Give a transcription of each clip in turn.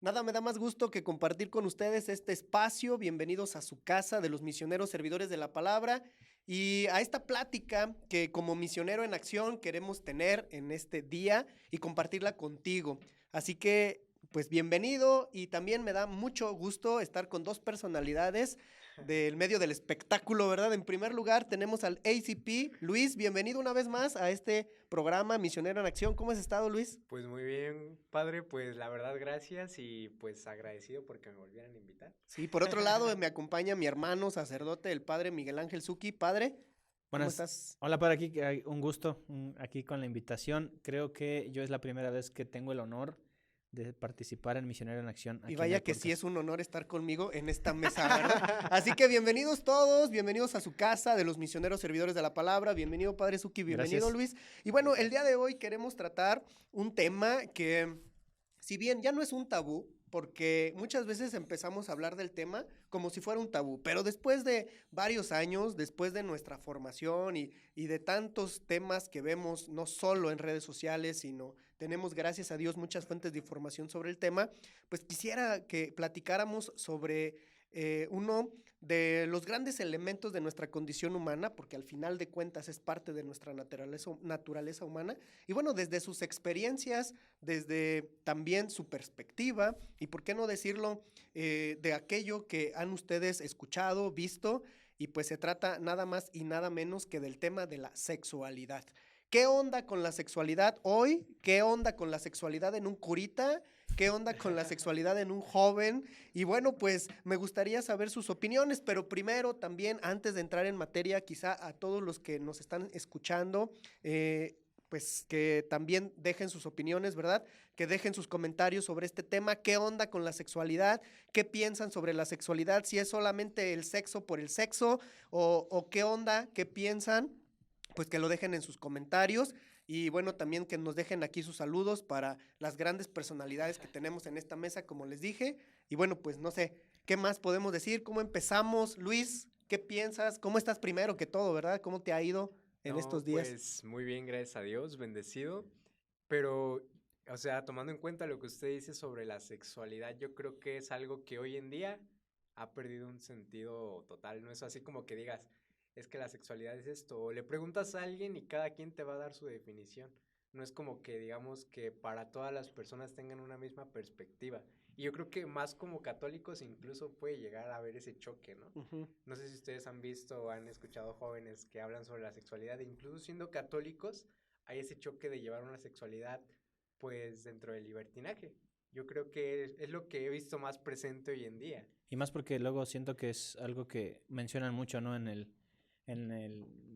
Nada me da más gusto que compartir con ustedes este espacio. Bienvenidos a su casa de los misioneros servidores de la palabra y a esta plática que como misionero en acción queremos tener en este día y compartirla contigo. Así que, pues bienvenido y también me da mucho gusto estar con dos personalidades del medio del espectáculo, ¿verdad? En primer lugar tenemos al ACP. Luis, bienvenido una vez más a este programa Misionero en Acción. ¿Cómo has estado, Luis? Pues muy bien, padre, pues la verdad gracias y pues agradecido porque me volvieran a invitar. Sí, por otro lado, me acompaña mi hermano sacerdote, el padre Miguel Ángel Zuki. Padre, ¿cómo Buenas, estás? hola para aquí, un gusto aquí con la invitación. Creo que yo es la primera vez que tengo el honor de participar en Misionero en Acción Y aquí en vaya el que sí es podcast. un honor estar conmigo en esta mesa, ¿verdad? Así que bienvenidos todos, bienvenidos a su casa de los misioneros servidores de la palabra. Bienvenido, padre Zuki, bienvenido, Gracias. Luis. Y bueno, el día Gracias. de hoy queremos tratar un tema que, si bien ya no es un tabú, porque muchas veces empezamos a hablar del tema como si fuera un tabú, pero después de varios años, después de nuestra formación y de tantos temas que vemos, no solo en redes sociales, sino tenemos, gracias a Dios, muchas fuentes de información sobre el tema, pues quisiera que platicáramos sobre uno de los grandes elementos de nuestra condición humana, porque al final de cuentas es parte de nuestra naturaleza humana, y bueno, desde sus experiencias, desde también su perspectiva, y por qué no decirlo, de aquello que han ustedes escuchado, visto, y pues se trata nada más y nada menos que del tema de la sexualidad. ¿Qué onda con la sexualidad hoy? ¿Qué onda con la sexualidad en un curita? ¿Qué onda con la sexualidad en un joven? Y bueno, pues me gustaría saber sus opiniones, pero primero también, antes de entrar en materia, quizá a todos los que nos están escuchando, pues que también dejen sus opiniones, ¿verdad? Que dejen sus comentarios sobre este tema. ¿Qué onda con la sexualidad? ¿Qué piensan sobre la sexualidad? Si es solamente el sexo por el sexo o qué onda, qué piensan, pues que lo dejen en sus comentarios. Y bueno, también que nos dejen aquí sus saludos para las grandes personalidades que tenemos en esta mesa, como les dije. Y bueno, pues no sé, ¿qué más podemos decir? ¿Cómo empezamos? Luis, ¿qué piensas? ¿Cómo estás primero que todo, verdad? ¿Cómo te ha ido en estos No, días? pues muy bien, gracias a Dios, bendecido. Pero, o sea, tomando en cuenta lo que usted dice sobre la sexualidad, yo creo que es algo que hoy en día ha perdido un sentido total. No es así como que digas, es que la sexualidad es esto. O le preguntas a alguien y cada quien te va a dar su definición. No es como que digamos que para todas las personas tengan una misma perspectiva. Y yo creo que más como católicos incluso puede llegar a haber ese choque, ¿no? Uh -huh. No sé si ustedes han visto o han escuchado jóvenes que hablan sobre la sexualidad, e incluso siendo católicos, hay ese choque de llevar una sexualidad pues dentro del libertinaje. Yo creo que es lo que he visto más presente hoy en día. Y más porque luego siento que es algo que mencionan mucho, ¿no?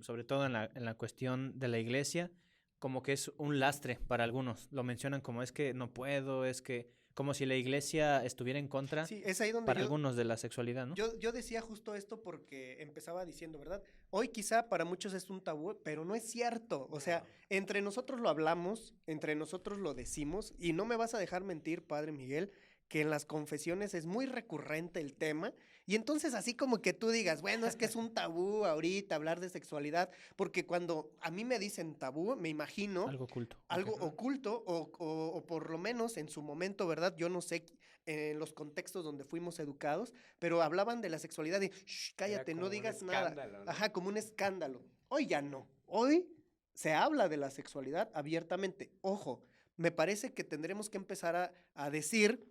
Sobre todo en la cuestión de la iglesia, como que es un lastre para algunos. Lo mencionan como es que no puedo, es que como si la iglesia estuviera en contra Sí, es ahí donde para algunos de la sexualidad, ¿no? yo decía justo esto porque empezaba diciendo, ¿verdad? Hoy quizá para muchos es un tabú, pero no es cierto. O sea, No. entre nosotros lo hablamos, entre nosotros lo decimos, y no me vas a dejar mentir, Padre Miguel, que en las confesiones es muy recurrente el tema, y entonces así como que tú digas, bueno, es que es un tabú ahorita hablar de sexualidad, porque cuando a mí me dicen tabú, me imagino Algo oculto. algo Ujú. oculto o por lo menos en su momento, ¿verdad? Yo no sé en los contextos donde fuimos educados, pero hablaban de la sexualidad y Era cállate, no como un digas nada. escándalo, ¿no? Ajá, como un escándalo. Hoy ya no. Hoy se habla de la sexualidad abiertamente. Ojo, me parece que tendremos que empezar a decir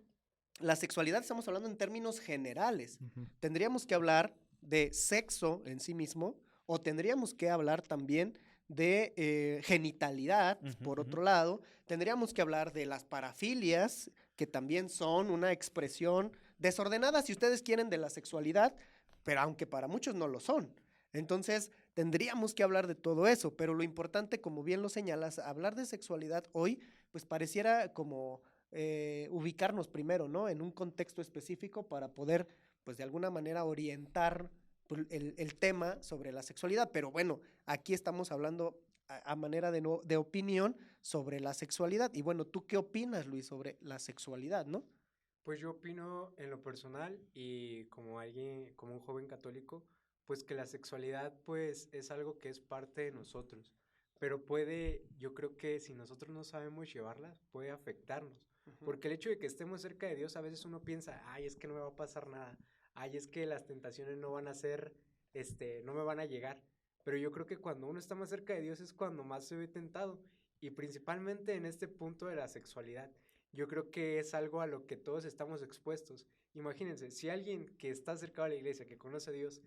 la sexualidad, estamos hablando en términos generales. Ujú. Tendríamos que hablar de sexo en sí mismo o tendríamos que hablar también de genitalidad, Ujú, por ujú. otro lado, tendríamos que hablar de las parafilias, que también son una expresión desordenada, si ustedes quieren, de la sexualidad, pero aunque para muchos no lo son. Entonces, tendríamos que hablar de todo eso, pero lo importante, como bien lo señalas, hablar de sexualidad hoy, pues pareciera como ubicarnos primero, ¿no? En un contexto específico para poder, pues de alguna manera, orientar el tema sobre la sexualidad. Pero bueno, aquí estamos hablando a manera de opinión sobre la sexualidad. Y bueno, ¿tú qué opinas, Luis, sobre la sexualidad, no? Pues yo opino en lo personal y como alguien, como un joven católico, pues que la sexualidad pues es algo que es parte de nosotros, pero puede, yo creo que si nosotros no sabemos llevarla, puede afectarnos, Porque el hecho de que estemos cerca de Dios, a veces uno piensa, ay, es que no me va a pasar nada, ay, es que las tentaciones no van a ser, no me van a llegar. Pero yo creo que cuando uno está más cerca de Dios es cuando más se ve tentado. Y principalmente en este punto de la sexualidad. Yo creo que es algo a lo que todos estamos expuestos. Imagínense, si alguien que está cerca de la iglesia, que conoce a Dios,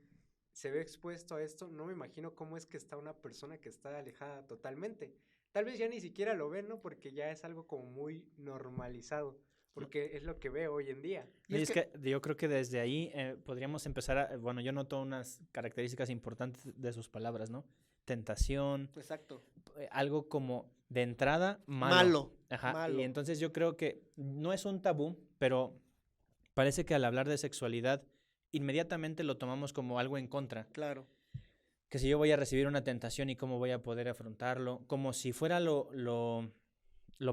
se ve expuesto a esto, no me imagino cómo es que está una persona que está alejada totalmente. Tal vez ya ni siquiera lo ven, ¿no? Porque ya es algo como muy normalizado, porque es lo que veo hoy en día. Y es que yo creo que desde ahí podríamos empezar a, bueno, yo noto unas características importantes de sus palabras, ¿no? Tentación. Exacto. Algo como de entrada malo. Malo. Ajá. Malo. Y entonces yo creo que no es un tabú, pero parece que al hablar de sexualidad inmediatamente lo tomamos como algo en contra. Claro. Que si yo voy a recibir una tentación y cómo voy a poder afrontarlo, como si fuera lo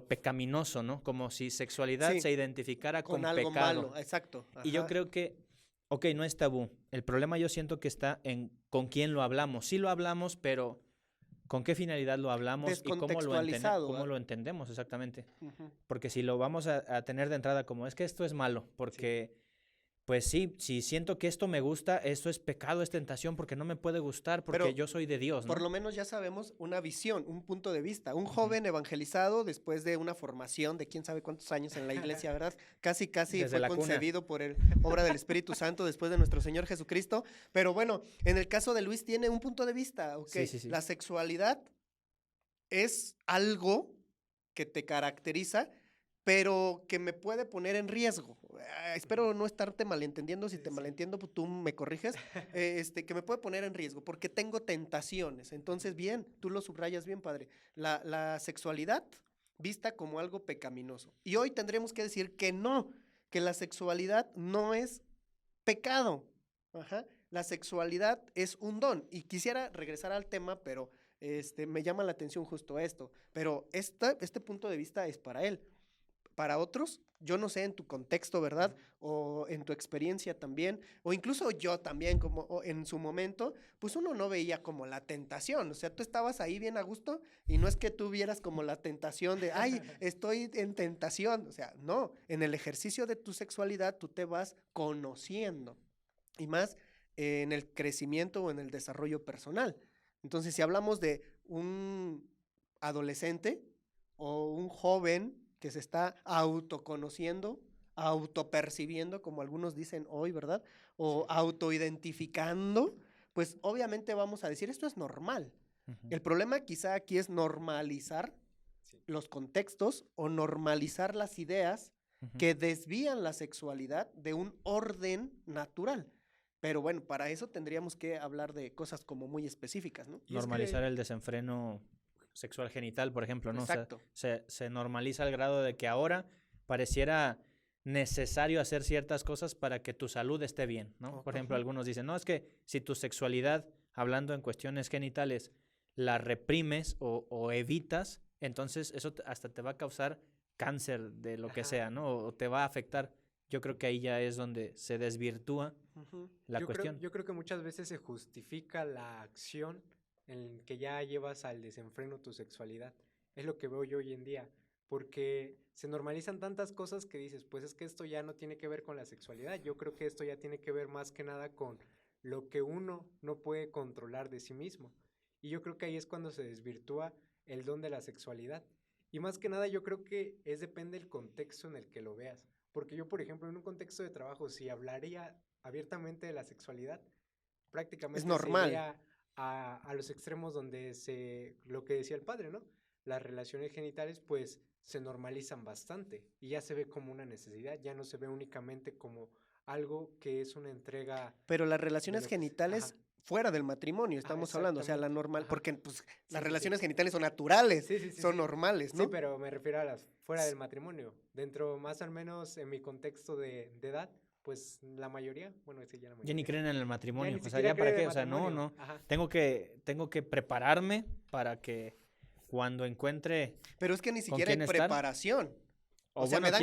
pecaminoso, ¿no? Como si sexualidad se identificara con algo pecado. Malo, exacto. Ajá. Y yo creo que, ok, no es tabú. El problema yo siento que está en con quién lo hablamos. Sí lo hablamos, pero ¿con qué finalidad lo hablamos y cómo lo entendemos exactamente? Porque si lo vamos a tener de entrada como es que esto es malo, porque pues sí, si siento que esto me gusta, esto es pecado, es tentación, porque no me puede gustar, porque pero yo soy de Dios, ¿no? Por lo menos ya sabemos una visión, un punto de vista. Un joven evangelizado después de una formación de quién sabe cuántos años en la iglesia, ¿verdad? Casi desde fue concebido por obra del Espíritu Santo después de nuestro Señor Jesucristo. Pero bueno, en el caso de Luis tiene un punto de vista, ¿ok? Sí. La sexualidad es algo que te caracteriza, pero que me puede poner en riesgo. Espero no estarte malentendiendo. Si te malentiendo, pues tú me corriges. Que me puede poner en riesgo porque tengo tentaciones. Entonces, bien, tú lo subrayas bien, padre. La sexualidad vista como algo pecaminoso. Y hoy tendremos que decir que no, que la sexualidad no es pecado. Ajá. La sexualidad es un don. Y quisiera regresar al tema, pero me llama la atención justo esto. Pero este punto de vista es para él. Para otros, yo no sé en tu contexto, ¿verdad? O en tu experiencia también, o incluso yo también, como en su momento, pues uno no veía como la tentación, o sea, tú estabas ahí bien a gusto y no es que tú vieras como la tentación de, ay, estoy en tentación, o sea, no, en el ejercicio de tu sexualidad tú te vas conociendo y más en el crecimiento o en el desarrollo personal. Entonces, si hablamos de un adolescente o un joven que se está autoconociendo, autopercibiendo, como algunos dicen hoy, ¿verdad? O autoidentificando, pues obviamente vamos a decir, esto es normal. El problema quizá aquí es normalizar los contextos o normalizar las ideas que desvían la sexualidad de un orden natural. Pero bueno, para eso tendríamos que hablar de cosas como muy específicas, ¿no? Normalizar el desenfreno sexual genital, por ejemplo, ¿no? Exacto. O sea, se normaliza al grado de que ahora pareciera necesario hacer ciertas cosas para que tu salud esté bien, ¿no? Por ejemplo, algunos dicen, no, es que si tu sexualidad, hablando en cuestiones genitales, la reprimes o evitas, entonces eso hasta te va a causar cáncer de lo que sea, ¿no? O te va a afectar. Yo creo que ahí ya es donde se desvirtúa la cuestión. Yo creo que muchas veces se justifica la acción en que ya llevas al desenfreno tu sexualidad. Es lo que veo yo hoy en día, porque se normalizan tantas cosas que dices, pues es que esto ya no tiene que ver con la sexualidad, yo creo que esto ya tiene que ver más que nada con lo que uno no puede controlar de sí mismo. Y yo creo que ahí es cuando se desvirtúa el don de la sexualidad. Y más que nada yo creo que depende del contexto en el que lo veas. Porque yo, por ejemplo, en un contexto de trabajo, si hablaría abiertamente de la sexualidad, prácticamente es normal. Sería a los extremos donde lo que decía el padre, ¿no? Las relaciones genitales pues se normalizan bastante y ya se ve como una necesidad, ya no se ve únicamente como algo que es una entrega. Pero las relaciones genitales fuera del matrimonio estamos hablando, o sea, la normal, porque pues las relaciones genitales son naturales, son normales, ¿no? Sí, pero me refiero a las fuera del matrimonio, dentro más o menos en mi contexto de edad. Pues la mayoría, bueno, sí, ya la mayoría. Ya ni creen en el matrimonio, o sea, ¿ya para qué? O sea, no. Tengo que prepararme para que cuando encuentre. Pero es que ni siquiera hay preparación. O sea, bueno,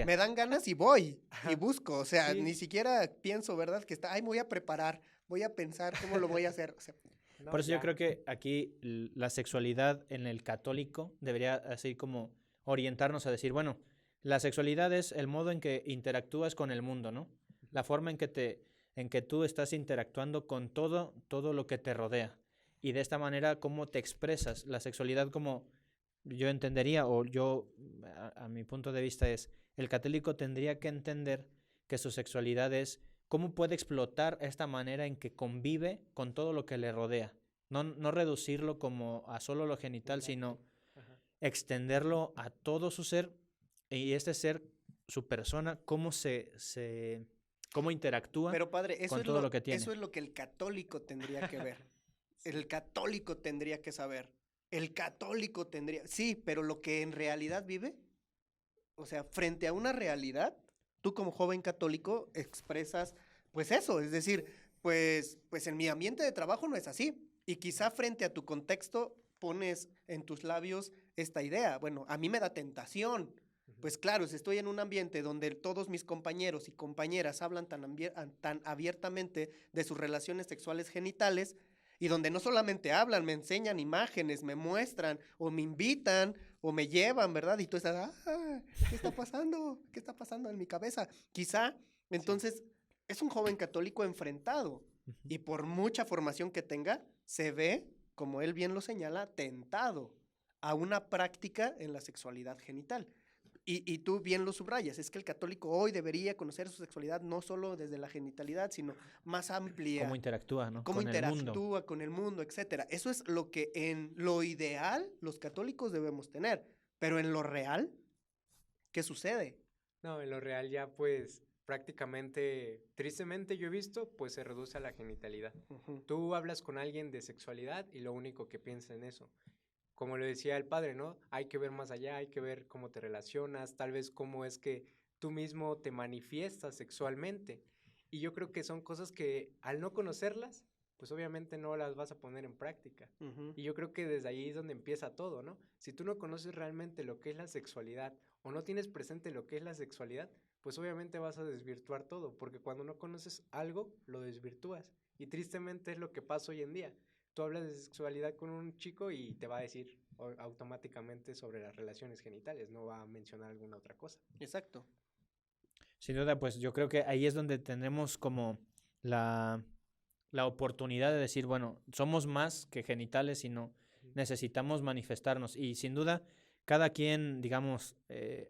me dan ganas y voy y busco, o sea, ni siquiera pienso, ¿verdad? Que me voy a preparar, voy a pensar cómo lo voy a hacer. O sea, por eso yo creo que aquí la sexualidad en el católico debería así como orientarnos a decir, bueno, La sexualidad es el modo en que interactúas con el mundo, ¿no? La forma en que tú estás interactuando con todo lo que te rodea. Y de esta manera, cómo te expresas. La sexualidad, como yo entendería, o yo, a mi punto de vista, es, el católico tendría que entender que su sexualidad es cómo puede explotar esta manera en que convive con todo lo que le rodea. No reducirlo como a solo lo genital, sino Ajá. extenderlo a todo su ser, y este ser, su persona, cómo interactúa Pero padre, con todo lo que tiene. eso es lo que el católico tendría que ver. El católico tendría que saber. El católico tendría, sí, pero lo que en realidad vive, o sea, frente a una realidad, tú como joven católico expresas, pues eso, es decir, pues en mi ambiente de trabajo no es así. Y quizá frente a tu contexto pones en tus labios esta idea. Bueno, a mí me da tentación. Pues claro, si estoy en un ambiente donde todos mis compañeros y compañeras hablan tan abiertamente de sus relaciones sexuales genitales, y donde no solamente hablan, me enseñan imágenes, me muestran, o me invitan, o me llevan, ¿verdad? Y tú estás, ¿qué está pasando? ¿Qué está pasando en mi cabeza? Quizá, entonces, es un joven católico enfrentado, y por mucha formación que tenga, se ve, como él bien lo señala, tentado a una práctica en la sexualidad genital. Y tú bien lo subrayas, es que el católico hoy debería conocer su sexualidad no solo desde la genitalidad, sino más amplia. Cómo interactúa, ¿no? Cómo Con el mundo. interactúa con el mundo, etcétera. Eso es lo que en lo ideal los católicos debemos tener. Pero en lo real, ¿qué sucede? No, en lo real ya pues prácticamente, tristemente yo he visto, pues se reduce a la genitalidad. Ujú. Tú hablas con alguien de sexualidad y lo único que piensa en eso. Como lo decía el padre, ¿no? Hay que ver más allá, hay que ver cómo te relacionas, tal vez cómo es que tú mismo te manifiestas sexualmente. Y yo creo que son cosas que al no conocerlas, pues obviamente no las vas a poner en práctica. Ujú. Y yo creo que desde ahí es donde empieza todo, ¿no? Si tú no conoces realmente lo que es la sexualidad o no tienes presente lo que es la sexualidad, pues obviamente vas a desvirtuar todo, porque cuando no conoces algo, lo desvirtúas. Y tristemente es lo que pasa hoy en día. Tú hablas de sexualidad con un chico y te va a decir automáticamente sobre las relaciones genitales, no va a mencionar alguna otra cosa. Exacto. Sin duda, pues yo creo que ahí es donde tenemos como la, la oportunidad de decir, bueno, somos más que genitales, sino necesitamos manifestarnos. Y sin duda, cada quien, digamos,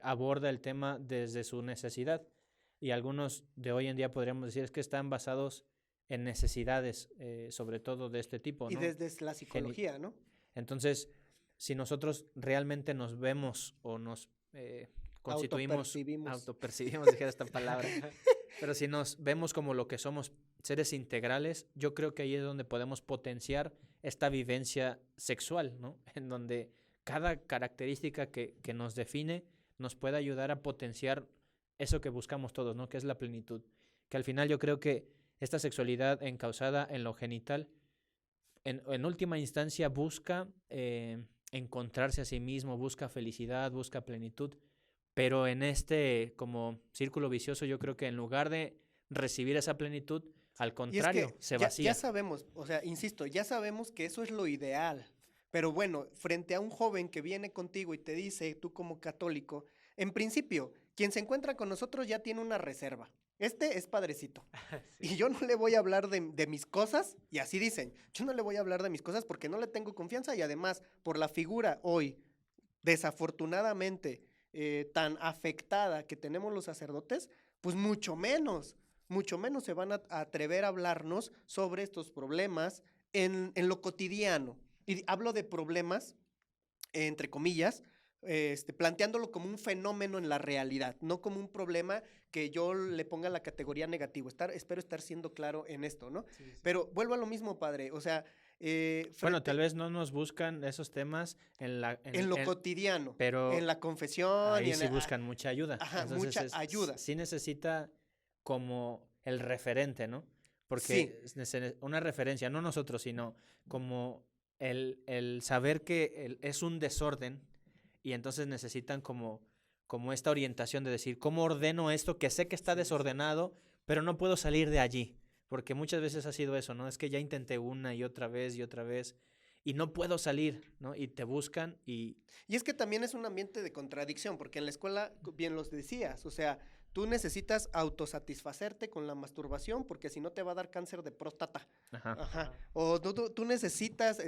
aborda el tema desde su necesidad. Y algunos de hoy en día podríamos decir es que están basados en necesidades, sobre todo de este tipo, Y ¿no? desde la psicología, ¿no? Entonces, si nosotros realmente nos vemos o nos constituimos, autopercibimos, dije esta palabra, pero si nos vemos como lo que somos, seres integrales, yo creo que ahí es donde podemos potenciar esta vivencia sexual, ¿no? En donde cada característica que nos define nos puede ayudar a potenciar eso que buscamos todos, ¿no? Que es la plenitud. Que al final yo creo que esta sexualidad encauzada en lo genital, en última instancia busca encontrarse a sí mismo, busca felicidad, busca plenitud, pero en este como círculo vicioso yo creo que en lugar de recibir esa plenitud, al contrario, Y es que se vacía. Ya sabemos, o sea, insisto, ya sabemos que eso es lo ideal. Pero bueno, frente a un joven que viene contigo y te dice, tú como católico, en principio, quien se encuentra con nosotros ya tiene una reserva. Este es padrecito. Sí. Y yo no le voy a hablar de mis cosas, y así dicen, yo no le voy a hablar de mis cosas porque no le tengo confianza y además, por la figura hoy, desafortunadamente, tan afectada que tenemos los sacerdotes, pues mucho menos se van a atrever a hablarnos sobre estos problemas en lo cotidiano. Y hablo de problemas, entre comillas, planteándolo como un fenómeno en la realidad, no como un problema que yo le ponga la categoría negativo. Espero estar siendo claro en esto, ¿no? Sí, sí. Pero vuelvo a lo mismo, padre. O sea, Bueno, tal vez no nos buscan esos temas en lo cotidiano, pero en la confesión. ahí y en sí buscan mucha ayuda. Ajá, Entonces mucha ayuda. sí necesita como el referente, ¿no? Porque una referencia, no nosotros, sino como el saber que es un desorden y entonces necesitan como esta orientación de decir, ¿cómo ordeno esto que sé que está desordenado, pero no puedo salir de allí? Porque muchas veces ha sido eso, ¿no? Es que ya intenté una y otra vez y no puedo salir, ¿no? Y te buscan y... Y es que también es un ambiente de contradicción, porque en la escuela, bien los decías, o sea, tú necesitas autosatisfacerte con la masturbación, porque si no te va a dar cáncer de próstata. Ajá. Ajá. Ajá. O tú necesitas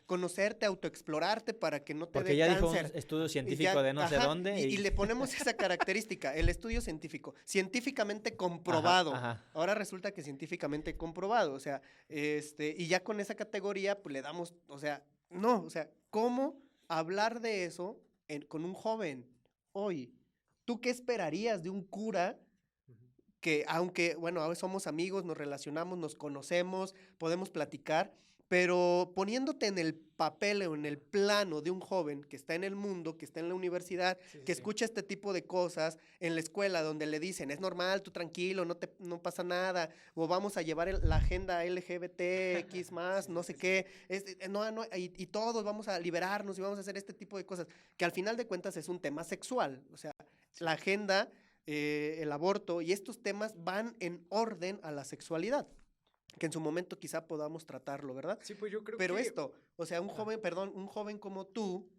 conocerte, autoexplorarte para que no te Porque dé ya dijo un cáncer. estudio Y científico ya, de no sé ajá, dónde. y le ponemos esa característica, el estudio científico, científicamente comprobado. Ajá. Ahora resulta que científicamente comprobado, o sea, y ya con esa categoría, pues le damos, o sea, no, o sea, ¿cómo hablar de eso con un joven hoy? ¿Tú qué esperarías de un cura Ujú. que, aunque, bueno, ahora somos amigos, nos relacionamos, nos conocemos, podemos platicar, pero poniéndote en el papel o en el plano de un joven que está en el mundo, que está en la universidad, Sí, sí, que sí. escucha este tipo de cosas en la escuela donde le dicen, es normal, tú tranquilo, no pasa nada, o vamos a llevar la agenda LGBTX más, Sí, no sí, sé sí, qué, y todos vamos a liberarnos y vamos a hacer este tipo de cosas, que al final de cuentas es un tema sexual, o sea, sí. la agenda, el aborto y estos temas van en orden a la sexualidad, que en su momento quizá podamos tratarlo, ¿verdad? Sí, pues yo creo Pero que... esto, o sea, Ah, un joven como tú,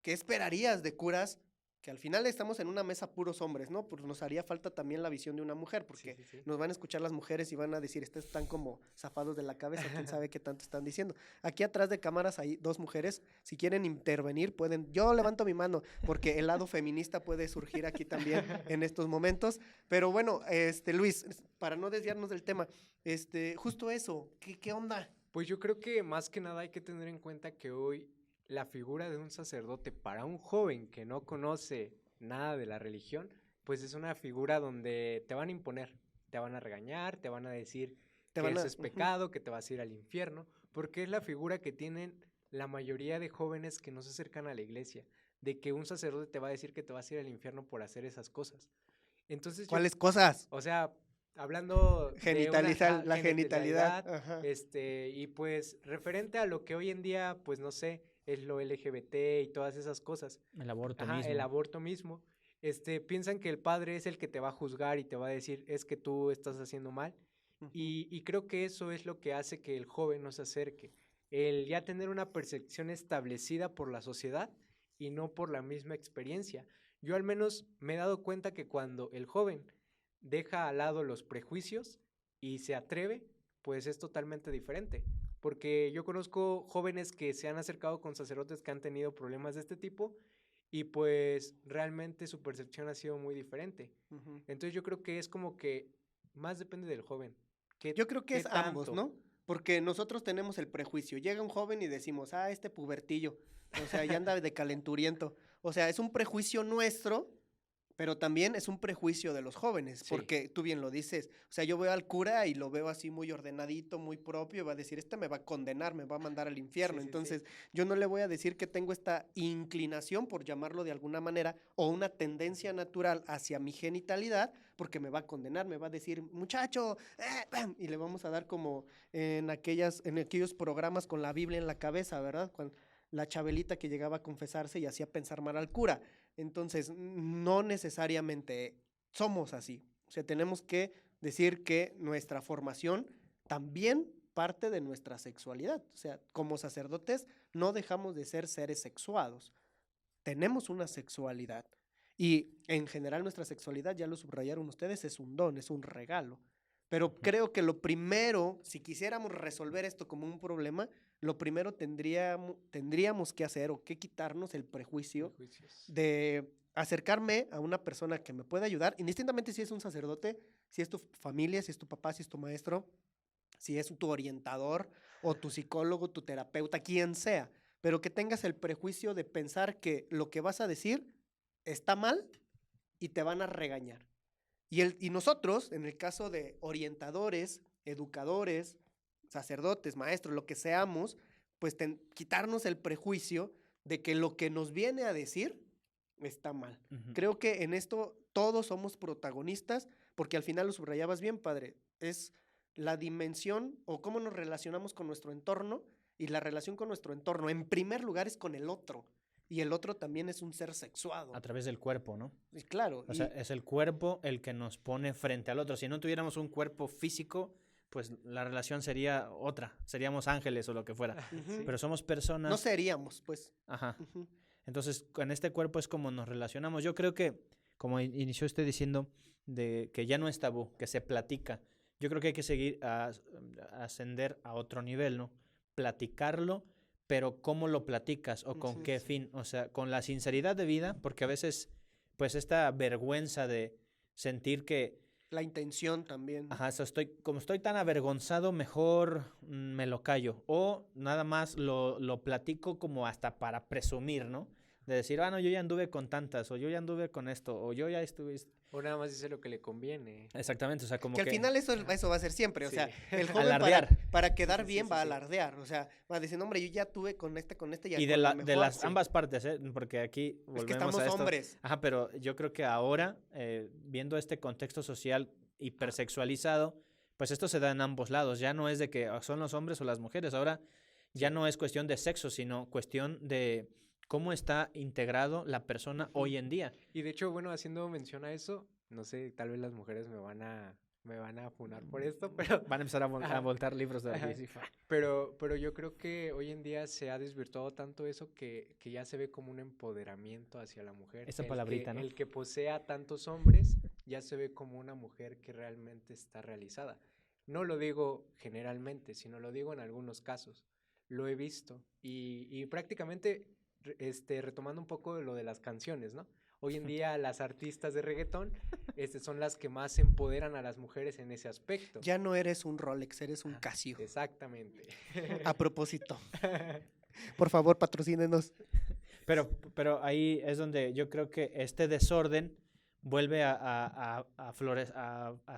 ¿qué esperarías de curas? Que al final estamos en una mesa puros hombres, ¿no? Pues nos haría falta también la visión de una mujer, sí, porque sí, sí. nos van a escuchar las mujeres y van a decir, estos están como zafados de la cabeza, quién sabe qué tanto están diciendo. Aquí atrás de cámaras hay dos mujeres, si quieren intervenir pueden, yo levanto mi mano, porque el lado feminista puede surgir aquí también en estos momentos, pero bueno, Luis, para no desviarnos del tema, justo eso, ¿qué onda? Pues yo creo que más que nada hay que tener en cuenta que hoy la figura de un sacerdote para un joven que no conoce nada de la religión, pues es una figura donde te van a imponer, te van a regañar, te van a decir Te que van eso a... es ujú. pecado, que te vas a ir al infierno, porque es la figura que tienen la mayoría de jóvenes que no se acercan a la iglesia, de que un sacerdote te va a decir que te vas a ir al infierno por hacer esas cosas. Entonces yo, ¿Cuáles cosas? o sea, hablando de una La genitalidad, genitalidad, ajá. y pues referente a lo que hoy en día, pues no sé, es lo LGBT y todas esas cosas, El aborto ajá, el mismo. aborto mismo, piensan que el padre es el que te va a juzgar y te va a decir, es que tú estás haciendo mal, Ujú. y creo que eso es lo que hace que el joven no se acerque, el ya tener una percepción establecida por la sociedad y no por la misma experiencia. Yo al menos me he dado cuenta que cuando el joven deja al lado los prejuicios y se atreve, pues es totalmente diferente. Porque yo conozco jóvenes que se han acercado con sacerdotes que han tenido problemas de este tipo y pues realmente su percepción ha sido muy diferente. Ujú. Entonces yo creo que es como que más depende del joven. Yo creo que ¿Qué es ambos, tanto? ¿no? Porque nosotros tenemos el prejuicio. Llega un joven y decimos, este pubertillo, o sea, ya anda de calenturiento. O sea, es un prejuicio nuestro, pero también es un prejuicio de los jóvenes, Sí, porque tú bien lo dices. O sea, yo veo al cura y lo veo así muy ordenadito, muy propio, y va a decir, me va a condenar, me va a mandar al sí, infierno. sí, sí. Entonces, yo no le voy a decir que tengo esta inclinación, por llamarlo de alguna manera, o una tendencia natural hacia mi genitalidad, porque me va a condenar, me va a decir, muchacho, ¡pam! Y le vamos a dar como en aquellos programas con la Biblia en la cabeza, ¿verdad? Cuando la Chabelita que llegaba a confesarse y hacía pensar mal al cura. Entonces, no necesariamente somos así. O sea, tenemos que decir que nuestra formación también parte de nuestra sexualidad. O sea, como sacerdotes no dejamos de ser seres sexuados. Tenemos una sexualidad. Y en general nuestra sexualidad, ya lo subrayaron ustedes, es un don, es un regalo. Pero Ujú. creo que lo primero, si quisiéramos resolver esto como un problema, lo primero tendríamos que hacer o que quitarnos el prejuicio Prejuicios. de acercarme a una persona que me pueda ayudar, indistintamente si es un sacerdote, si es tu familia, si es tu papá, si es tu maestro, si es tu orientador o tu psicólogo, tu terapeuta, quien sea, pero que tengas el prejuicio de pensar que lo que vas a decir está mal y te van a regañar. Y nosotros, en el caso de orientadores, educadores, sacerdotes, maestros, lo que seamos, pues quitarnos el prejuicio de que lo que nos viene a decir está mal. Ujú. Creo que en esto todos somos protagonistas, porque al final lo subrayabas bien, padre, es la dimensión o cómo nos relacionamos con nuestro entorno, y la relación con nuestro entorno, en primer lugar, es con el otro, y el otro también es un ser sexuado. A través del cuerpo, ¿no? Y claro, O sea, es el cuerpo el que nos pone frente al otro. Si no tuviéramos un cuerpo físico, pues la relación sería otra, seríamos ángeles o lo que fuera, Ujú. pero somos personas. No seríamos, pues. Ajá. Ujú. Entonces, con este cuerpo es como nos relacionamos. Yo creo que, como inició usted diciendo, de que ya no es tabú, que se platica. Yo creo que hay que seguir a ascender a otro nivel, ¿no? Platicarlo, pero ¿cómo lo platicas o con Sí, qué sí. fin? O sea, con la sinceridad de vida, porque a veces, pues esta vergüenza de sentir que, La intención también. ajá, como estoy tan avergonzado, mejor me lo callo. O nada más lo platico como hasta para presumir, ¿no? De decir, no, yo ya anduve con tantas, o yo ya anduve con esto, o yo ya estuve. O nada más dice lo que le conviene. Exactamente, o sea, como Que al final eso va a ser siempre, o Sí. sea, el joven Alardear. para quedar Sí, sí, bien sí, va a sí. alardear, o sea, va a decir, hombre, yo ya tuve con este y Y de, con la de mejor, las sí. ambas partes, ¿eh? Porque aquí Es volvemos que estamos a esto. hombres. Ajá, pero yo creo que ahora, viendo este contexto social hipersexualizado, pues esto se da en ambos lados. Ya no es de que son los hombres o las mujeres, ahora ya no es cuestión de sexo, sino cuestión de cómo está integrado la persona hoy en día. Y de hecho, bueno, haciendo mención a eso, no sé, tal vez las mujeres me van a funar por esto, pero Van a empezar a Ajá. voltar libros de Ajá. aquí. Sí, Pero yo creo que hoy en día se ha desvirtuado tanto eso que ya se ve como un empoderamiento hacia la mujer. Esa palabrita, ¿no? El que posea tantos hombres ya se ve como una mujer que realmente está realizada. No lo digo generalmente, sino lo digo en algunos casos. Lo he visto y prácticamente retomando un poco de lo de las canciones, ¿no? Hoy en día las artistas de reggaetón son las que más empoderan a las mujeres en ese aspecto. Ya no eres un Rolex, eres un Casio. Exactamente. A propósito, por favor, patrocínenos. Pero ahí es donde yo creo que este desorden vuelve a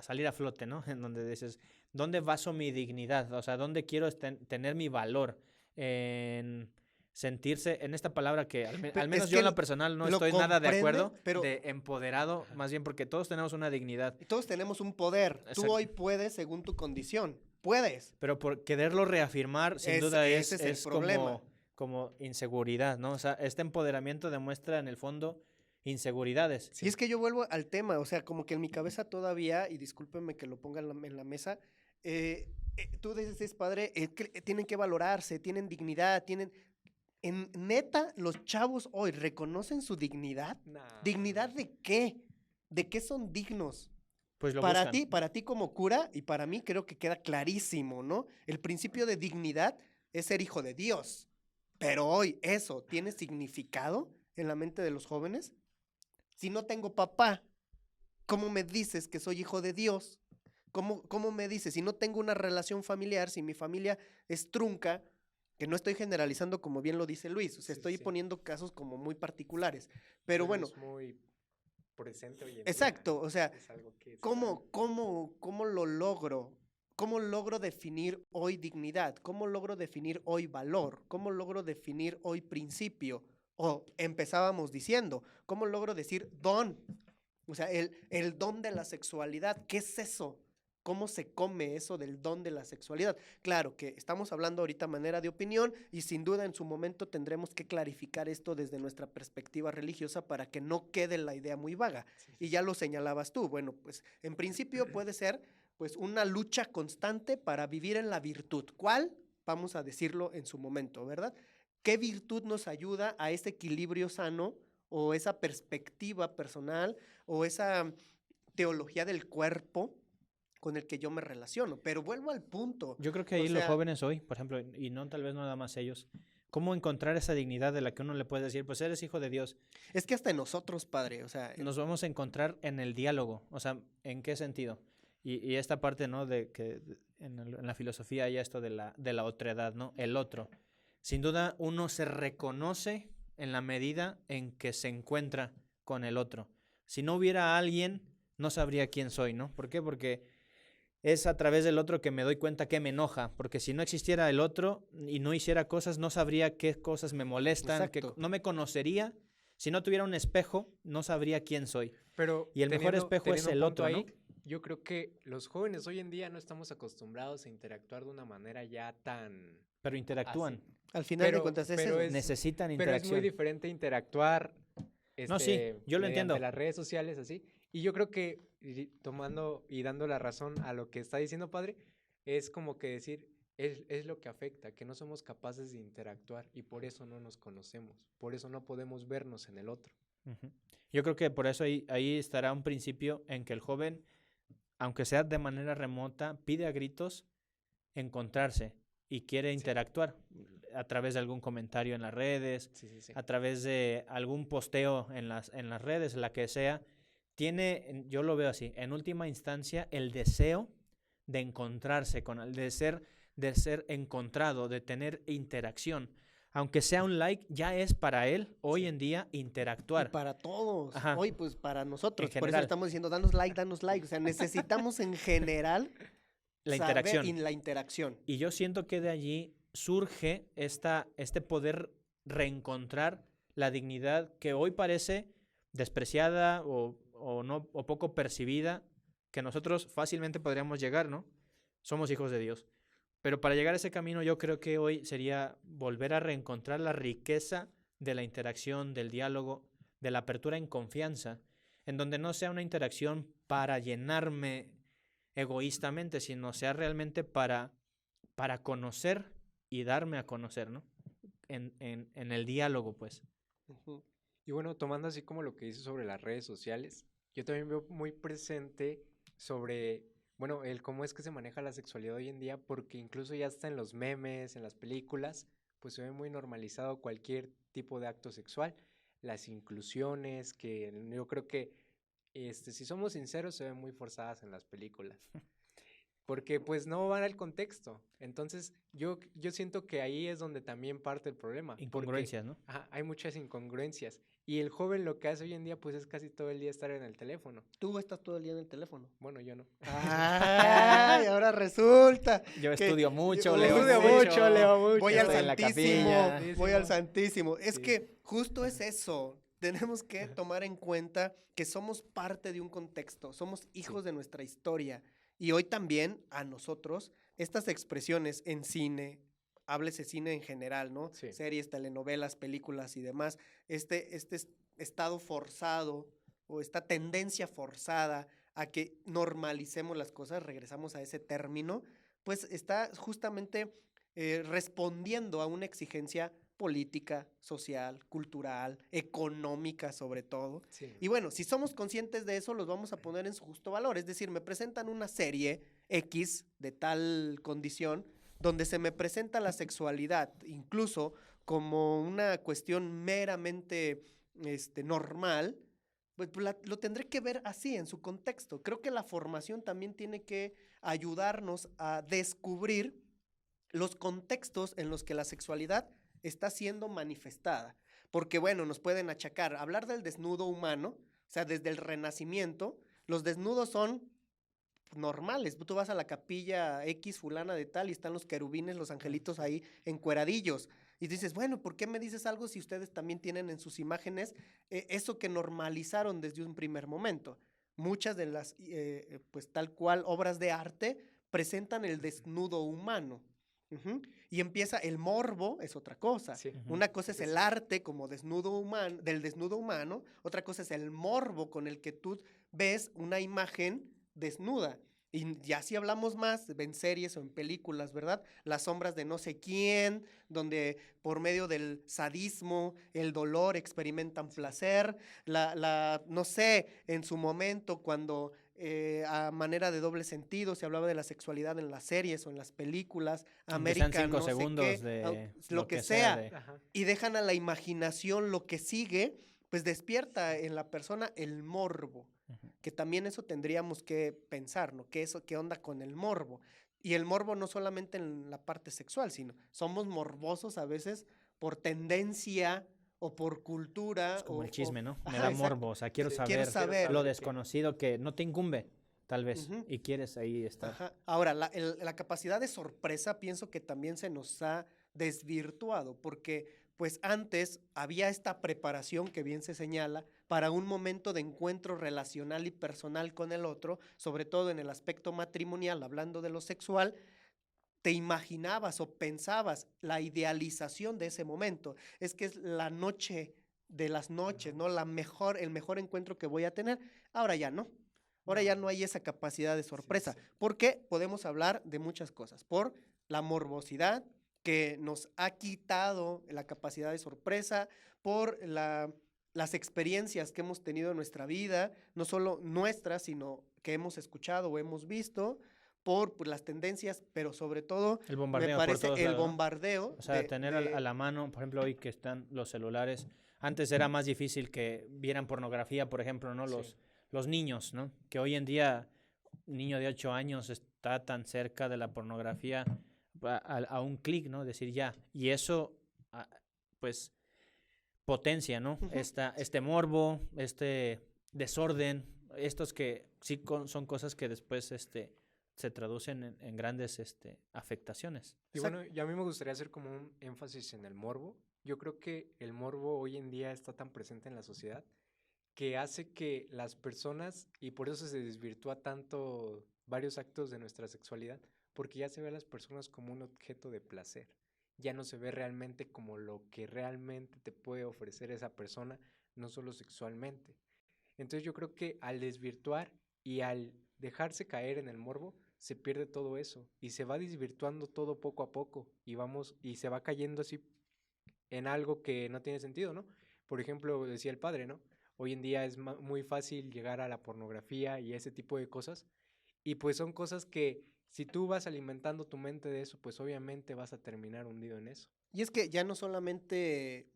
salir a flote, ¿no? En donde dices, ¿dónde baso mi dignidad? O sea, ¿dónde quiero tener mi valor? En sentirse, en esta palabra que al menos es yo que en lo personal no lo estoy nada de comprende, acuerdo, pero- de empoderado, más bien porque todos tenemos una dignidad. Todos tenemos un poder. Tú Exacto. hoy puedes según tu condición. Puedes. Pero por quererlo reafirmar, sin duda Ese es el problema. como inseguridad, ¿no? O sea, este empoderamiento demuestra en el fondo inseguridades. Y es que yo vuelvo al tema, o sea, como que en mi cabeza todavía, y discúlpenme que lo ponga en la mesa, tú dices, padre, que tienen que valorarse, tienen dignidad, tienen... En neta, los chavos hoy reconocen su dignidad. Nah. ¿Dignidad de qué? ¿De qué son dignos? Pues lo Para buscan. para ti como cura, y para mí creo que queda clarísimo, ¿no? El principio de dignidad es ser hijo de Dios. Pero hoy, ¿eso tiene significado en la mente de los jóvenes? Si no tengo papá, ¿cómo me dices que soy hijo de Dios? ¿Cómo me dices? Si no tengo una relación familiar, si mi familia es trunca, que no estoy generalizando como bien lo dice Luis, o sea, Sí, estoy sí. poniendo casos como muy particulares. Pero bueno, es muy presente hoy en día. exacto, o sea, Es algo que se da. ¿cómo lo logro? ¿Cómo logro definir hoy dignidad? ¿Cómo logro definir hoy valor? ¿Cómo logro definir hoy principio? O empezábamos diciendo, ¿cómo logro decir don? O sea, el don de la sexualidad, ¿qué es eso? ¿Cómo se come eso del don de la sexualidad? Claro que estamos hablando ahorita a manera de opinión y sin duda en su momento tendremos que clarificar esto desde nuestra perspectiva religiosa para que no quede la idea muy vaga. Y ya lo señalabas tú. Bueno, pues en principio puede ser pues una lucha constante para vivir en la virtud. ¿Cuál? Vamos a decirlo en su momento, ¿verdad? ¿Qué virtud nos ayuda a ese equilibrio sano o esa perspectiva personal o esa teología del cuerpo con el que yo me relaciono? Pero vuelvo al punto. Yo creo que O ahí los sea, jóvenes hoy, por ejemplo, y no tal vez no nada más ellos, ¿cómo encontrar esa dignidad de la que uno le puede decir, pues eres hijo de Dios? es que hasta en nosotros, padre, o sea, Nos vamos a encontrar en el diálogo, o sea, ¿en qué sentido? Y esta parte, ¿no? De que en la filosofía hay esto de la otredad, ¿no? El otro. Sin duda, uno se reconoce en la medida en que se encuentra con el otro. Si no hubiera alguien, no sabría quién soy, ¿no? ¿Por qué? Porque es a través del otro que me doy cuenta que me enoja, porque si no existiera el otro y no hiciera cosas, no sabría qué cosas me molestan, que Exacto. no me conocería. Si no tuviera un espejo, no sabría quién soy. Pero Y el mejor espejo es teniendo el un punto otro, ¿no? yo creo que los jóvenes hoy en día no estamos acostumbrados a interactuar de una manera ya tan... Pero interactúan, así. al final de Pero- cuentas es pero eso. es- necesitan Pero es muy interacción. diferente interactuar No, sí, yo lo mediante entiendo. las redes sociales, así. Y yo creo que, tomando y dando la razón a lo que está diciendo padre, es como que decir, es lo que afecta, que no somos capaces de interactuar y por eso no nos conocemos, por eso no podemos vernos en el otro. Ujú. Yo creo que por eso ahí estará un principio en que el joven, aunque sea de manera remota, pide a gritos encontrarse y quiere Sí. interactuar a través de algún comentario en las redes, Sí, sí, sí. a través de algún posteo en las redes, la que sea. Yo lo veo así, en última instancia, el deseo de encontrarse de ser encontrado, de tener interacción. Aunque sea un like, ya es para él hoy Sí. en día Y interactuar. para todos, Ajá. hoy pues para nosotros, En por eso general. estamos diciendo, danos like, danos like, o sea, necesitamos en general La saber interacción. la interacción. Y yo siento que de allí surge este poder reencontrar la dignidad que hoy parece despreciada o no, o poco percibida, que nosotros fácilmente podríamos llegar, ¿no? Somos hijos de Dios. Pero para llegar a ese camino yo creo que hoy sería volver a reencontrar la riqueza de la interacción, del diálogo, de la apertura en confianza, en donde no sea una interacción para llenarme egoístamente, sino sea realmente para conocer y darme a conocer, ¿no? En el diálogo, pues. Ujú. Y bueno, tomando así como lo que dices sobre las redes sociales, yo también veo muy presente sobre, bueno, el cómo es que se maneja la sexualidad hoy en día, porque incluso ya está en los memes, en las películas, pues se ve muy normalizado cualquier tipo de acto sexual. Las inclusiones, que yo creo que, si somos sinceros, se ven muy forzadas en las películas. Porque pues no van al contexto. Entonces yo siento que ahí es donde también parte el problema. Porque Incongruencias, ¿no? hay muchas incongruencias. Y el joven lo que hace hoy en día pues es casi todo el día estar en el teléfono. Tú estás todo el día en el teléfono. Bueno, yo no. Ay, ahora resulta. Yo que estudio mucho, yo leo estudio mucho, leo mucho. Voy al estoy en la Santísimo, capilla. voy al Santísimo. Es Sí. que justo es eso. Tenemos que tomar en cuenta que somos parte de un contexto, somos hijos de nuestra historia. Y hoy también a nosotros, estas expresiones en cine, háblese cine en general, ¿no? Sí. Series, telenovelas, películas y demás, este estado forzado o esta tendencia forzada a que normalicemos las cosas, regresamos a ese término, pues está justamente respondiendo a una exigencia política, social, cultural, económica sobre todo. Sí. Y bueno, si somos conscientes de eso, los vamos a poner en su justo valor. Es decir, me presentan una serie X de tal condición donde se me presenta la sexualidad, incluso como una cuestión meramente normal, pues lo tendré que ver así, en su contexto. Creo que la formación también tiene que ayudarnos a descubrir los contextos en los que la sexualidad está siendo manifestada. Porque, bueno, nos pueden achacar, hablar del desnudo humano, o sea, desde el Renacimiento, los desnudos son normales. Tú vas a la capilla X fulana de tal y están los querubines, los angelitos ahí encueradillos. Y dices, bueno, ¿por qué me dices algo si ustedes también tienen en sus imágenes eso que normalizaron desde un primer momento? Muchas de las, pues tal cual, obras de arte presentan el desnudo humano. Ujú. Y empieza el morbo, es otra cosa. Sí. Ujú. Una cosa es Sí, el sí. arte como desnudo humano, del desnudo humano, otra cosa es el morbo con el que tú ves una imagen desnuda. Y así hablamos más en series o en películas, ¿verdad? Las sombras de no sé quién, donde por medio del sadismo, el dolor experimentan placer, no sé, en su momento cuando a manera de doble sentido se hablaba de la sexualidad en las series o en las películas, Aunque sean América, 5 no sé segundos qué, de lo que sea. sea, Ajá. y dejan a la imaginación lo que sigue, pues despierta en la persona el morbo, Ujú. que también eso tendríamos que pensar, ¿no? ¿Qué onda con el morbo? Y el morbo no solamente en la parte sexual, sino somos morbosos a veces por tendencia o por cultura. Es como el chisme, ¿no? Me Ajá, da exacto. morbo, o sea, quiero Sí. Quiero saber saber. lo qué. desconocido que no te incumbe, tal vez, Ujú. y quieres ahí estar. Ajá. Ahora, la capacidad de sorpresa pienso que también se nos ha desvirtuado, porque pues antes había esta preparación que bien se señala para un momento de encuentro relacional y personal con el otro, sobre todo en el aspecto matrimonial, hablando de lo sexual, te imaginabas o pensabas la idealización de ese momento. Es que es la noche de las noches, ¿no? El mejor encuentro que voy a tener. Ahora ya no. Ahora No. ya no hay esa capacidad de sorpresa, sí. porque podemos hablar de muchas cosas, por la morbosidad que nos ha quitado la capacidad de sorpresa, por las experiencias que hemos tenido en nuestra vida, no solo nuestras, sino que hemos escuchado o hemos visto, por las tendencias, pero sobre todo El me bombardeo por parece todos el lados, ¿no? bombardeo O sea, tener a la mano, por ejemplo, hoy que están los celulares, antes era más difícil que vieran pornografía, por ejemplo, ¿no? Sí. Los niños, ¿no? Que hoy en día un niño de 8 años está tan cerca de la pornografía a un clic, ¿no? Decir ya. Y eso, pues, potencia, ¿no? Ujú. Este morbo, este desorden, estos que sí son cosas que después se traducen en grandes afectaciones. Y bueno, y a mí me gustaría hacer como un énfasis en el morbo. Yo creo que el morbo hoy en día está tan presente en la sociedad que hace que las personas, y por eso se desvirtúa tanto varios actos de nuestra sexualidad, porque ya se ve a las personas como un objeto de placer. Ya no se ve realmente como lo que realmente te puede ofrecer esa persona, no solo sexualmente. Entonces yo creo que al desvirtuar y al dejarse caer en el morbo, se pierde todo eso y se va desvirtuando todo poco a poco y se va cayendo así en algo que no tiene sentido, ¿no? Por ejemplo, decía el padre, ¿no? Hoy en día es muy fácil llegar a la pornografía y ese tipo de cosas, y pues son cosas que si tú vas alimentando tu mente de eso, pues obviamente vas a terminar hundido en eso. Y es que ya no solamente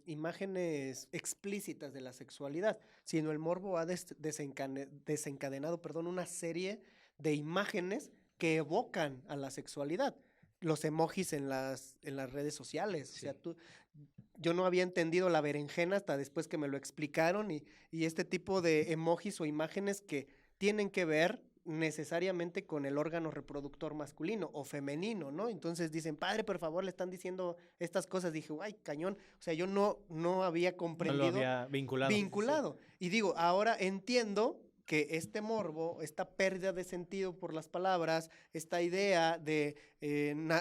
imágenes explícitas de la sexualidad, sino el morbo ha desencadenado, perdón, una serie de imágenes que evocan a la sexualidad. Los emojis en las redes sociales. O sea, Sí. yo no había entendido la berenjena hasta después que me lo explicaron y este tipo de emojis o imágenes que tienen que ver necesariamente con el órgano reproductor masculino o femenino, ¿no? Entonces dicen, padre, por favor, le están diciendo estas cosas. Dije, ay, cañón. O sea, yo no había No lo comprendido, había vinculado. vinculado. Y digo, ahora entiendo que este morbo, esta pérdida de sentido por las palabras, esta idea de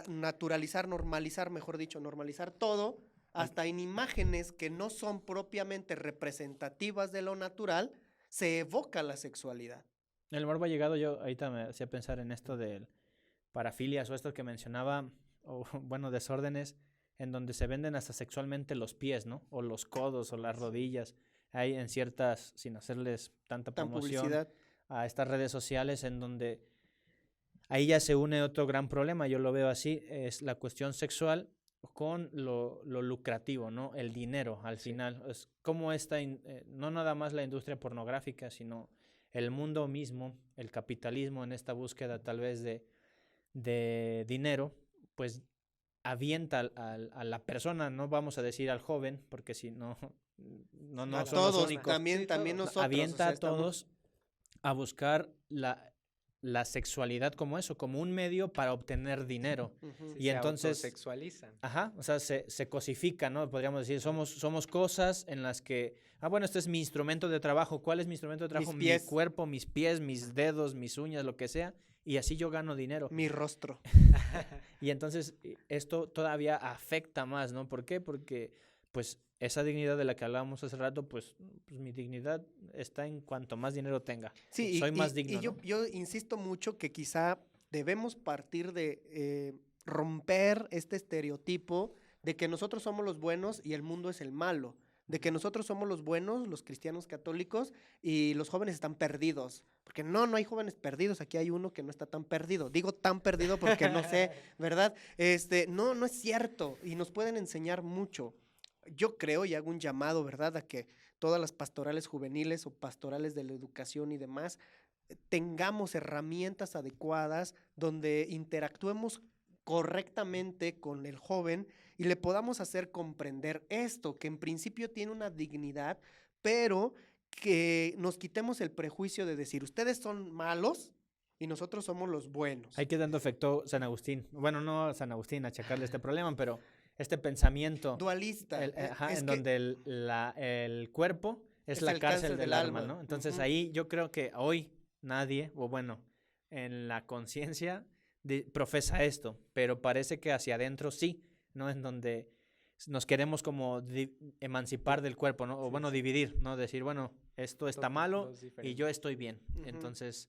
naturalizar, normalizar, mejor dicho, normalizar todo, hasta en imágenes que no son propiamente representativas de lo natural, se evoca la sexualidad. El morbo ha llegado, yo ahorita me hacía pensar en esto del parafilias o esto que mencionaba, o bueno, desórdenes, en donde se venden hasta sexualmente los pies, ¿no? O los codos o las rodillas. Hay en ciertas, sin hacerles tanta Tan promoción, publicidad. a estas redes sociales en donde ahí ya se une otro gran problema, yo lo veo así, es la cuestión sexual con lo lucrativo, ¿no? El dinero al final. Es como no nada más la industria pornográfica, sino el mundo mismo, el capitalismo en esta búsqueda tal vez de dinero, pues avienta a la persona, no vamos a decir al joven, porque si no, no A son los todos, únicos. también todos. nosotros. Avienta o sea, a todos a buscar la sexualidad como eso, como un medio para obtener dinero. Ujú. Sí, Y se entonces, autosexualizan. ajá, o sea, se cosifica, ¿no? Podríamos decir, somos cosas en las que, bueno, este es mi instrumento de trabajo. ¿Cuál es mi instrumento de trabajo? Mis pies. Mi cuerpo, mis pies, mis dedos, mis uñas, lo que sea. Y así yo gano dinero. Mi rostro. Y entonces esto todavía afecta más, ¿no? ¿Por qué? Porque pues esa dignidad de la que hablábamos hace rato, pues mi dignidad está en cuanto más dinero tenga. Sí, Soy más digno, y yo, ¿no? yo insisto mucho que quizá debemos partir de romper este estereotipo de que nosotros somos los buenos y el mundo es el malo, de que nosotros somos los buenos, los cristianos católicos, y los jóvenes están perdidos. Porque no hay jóvenes perdidos, aquí hay uno que no está tan perdido. Digo tan perdido porque no sé, ¿verdad? No es cierto, y nos pueden enseñar mucho. Yo creo y hago un llamado, ¿verdad?, a que todas las pastorales juveniles o pastorales de la educación y demás tengamos herramientas adecuadas donde interactuemos correctamente con el joven y le podamos hacer comprender esto, que en principio tiene una dignidad, pero que nos quitemos el prejuicio de decir, ustedes son malos y nosotros somos los buenos. Hay que tanto afectó San Agustín. Bueno, no San Agustín a achacarle este problema, pero este pensamiento Dualista. en donde el cuerpo es la el cárcel del alma, ¿no? Entonces Ujú. ahí yo creo que hoy nadie, o bueno, en la conciencia profesa esto, pero parece que hacia adentro sí, ¿no? En donde nos queremos como emancipar del cuerpo, ¿no? O bueno, dividir, ¿no? Decir, bueno, esto está malo Dos y diferentes. yo estoy bien. Ujú. Entonces,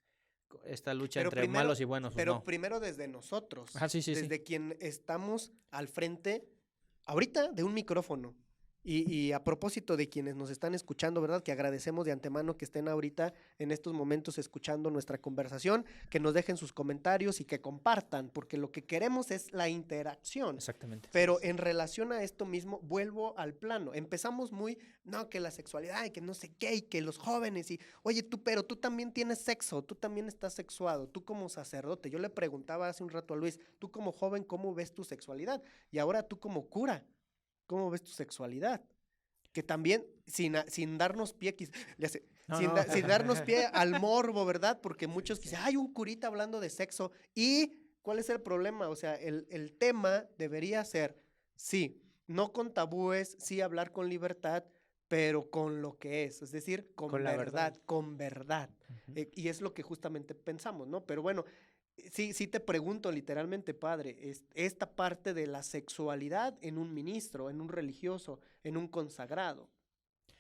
esta lucha Pero entre primero- malos y buenos, pues Pero no. primero desde nosotros, Ah, sí, sí, sí. desde quien estamos al frente, ahorita de un micrófono. Y a propósito de quienes nos están escuchando, ¿verdad? Que agradecemos de antemano que estén ahorita en estos momentos escuchando nuestra conversación, que nos dejen sus comentarios y que compartan, porque lo que queremos es la interacción. Exactamente. Pero en relación a esto mismo, vuelvo al plano. Empezamos muy, no, que la sexualidad y que no sé qué, y que los jóvenes, y oye, pero tú también tienes sexo, tú también estás sexuado, tú como sacerdote. Yo le preguntaba hace un rato a Luis, tú como joven, ¿cómo ves tu sexualidad? Y ahora tú como cura, ¿cómo ves tu sexualidad? Que también, sin darnos pie, No, sin, no. sin darnos pie al morbo, ¿verdad? Porque muchos dicen, hay un curita hablando de sexo. ¿Y cuál es el problema? O sea, el tema debería ser, sí, no con tabúes, sí hablar con libertad, pero con lo que es decir, Con la verdad. con verdad. Ujú. Y es lo que justamente pensamos, ¿no? Pero bueno, sí te pregunto literalmente, padre, esta parte de la sexualidad en un ministro, en un religioso, en un consagrado.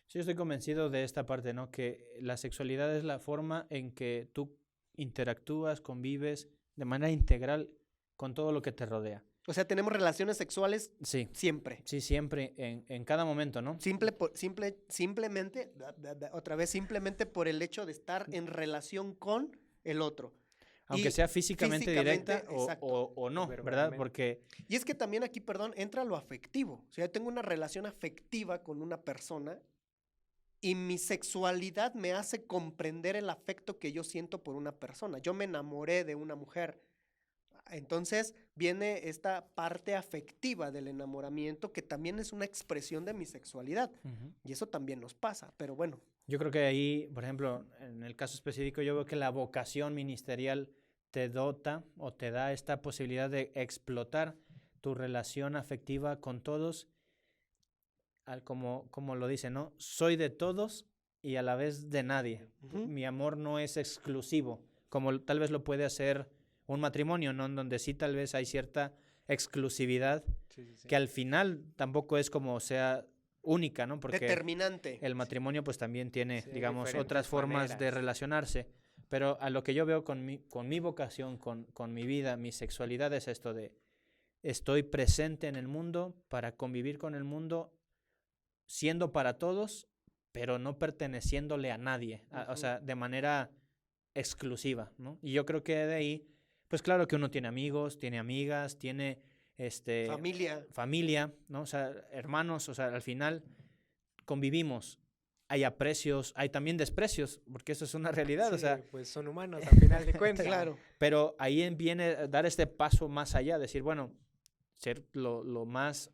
Sí, yo estoy convencido de esta parte, ¿no? Que la sexualidad es la forma en que tú interactúas, convives de manera integral con todo lo que te rodea. O sea, tenemos relaciones sexuales Sí, siempre. sí, siempre, en cada momento, ¿no? Simplemente, otra vez, simplemente por el hecho de estar en relación con el otro. Aunque Y sea físicamente directa exacto. o no, ¿verdad? verbalmente. Porque Y es que también aquí, perdón, entra lo afectivo. O sea, yo tengo una relación afectiva con una persona y mi sexualidad me hace comprender el afecto que yo siento por una persona. Yo me enamoré de una mujer. Entonces viene esta parte afectiva del enamoramiento que también es una expresión de mi sexualidad. ujú, Y eso también nos pasa, pero bueno. yo creo que ahí, por ejemplo, en el caso específico, yo veo que la vocación ministerial te dota o te da esta posibilidad de explotar tu relación afectiva con todos, como lo dice, ¿no? Soy de todos y a la vez de nadie. Ujú. Mi amor no es exclusivo, como tal vez lo puede hacer un matrimonio, ¿no? En donde sí tal vez hay cierta exclusividad, Sí, sí, sí. que al final tampoco es como sea única, ¿no? Porque Determinante. el matrimonio pues también tiene, Sí, hay digamos, diferentes otras formas de maneras. relacionarse. Pero a lo que yo veo con mi vocación, con mi vida, mi sexualidad es esto de estoy presente en el mundo para convivir con el mundo, siendo para todos, pero no perteneciéndole a nadie, o Ujú. sea, de manera exclusiva, ¿no? Y yo creo que de ahí, pues claro que uno tiene amigos, tiene amigas, tiene Familia. familia, ¿no? O sea, hermanos, o sea, al final convivimos. Hay aprecios, hay también desprecios, porque eso es una realidad, o Sí, sea, pues son humanos al final de cuentas. Claro. pero ahí viene a dar este paso más allá, decir, bueno, ser lo más,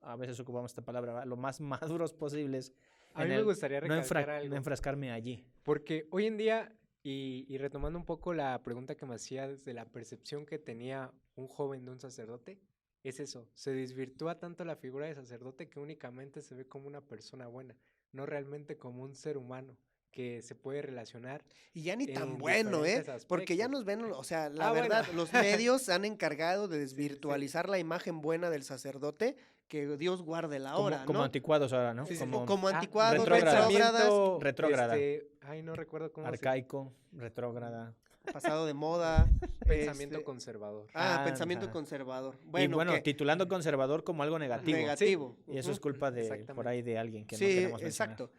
a veces ocupamos esta palabra, ¿verdad? Lo más maduros posibles. A mí me gustaría no recalcar algo. no enfrascarme allí. Porque hoy en día, y retomando un poco la pregunta que me hacías de la percepción que tenía un joven de un sacerdote, es eso, se desvirtúa tanto la figura de sacerdote que únicamente se ve como una persona buena, no realmente como un ser humano que se puede relacionar. Y ya ni tan En bueno, ¿eh? diferentes Porque ya aspectos. nos ven, o sea, la Bueno. verdad, los medios se han encargado de Sí, sí, sí. desvirtualizar la imagen buena del sacerdote, que Dios guarde la Como, hora, como ¿no? anticuados ahora, ¿no? Sí, sí, Como como Ah, anticuados, retrógrada. retrógradas, Retrógrada. Ay, no recuerdo cómo arcaico, retrógrada. pasado de moda. pensamiento este, conservador. pensamiento Ajá. conservador. Y bueno, ¿qué? titulando conservador como algo negativo. Negativo. Y eso Ujú. es culpa de, Exactamente. por ahí, de alguien que no Sí, queremos mencionar. exacto.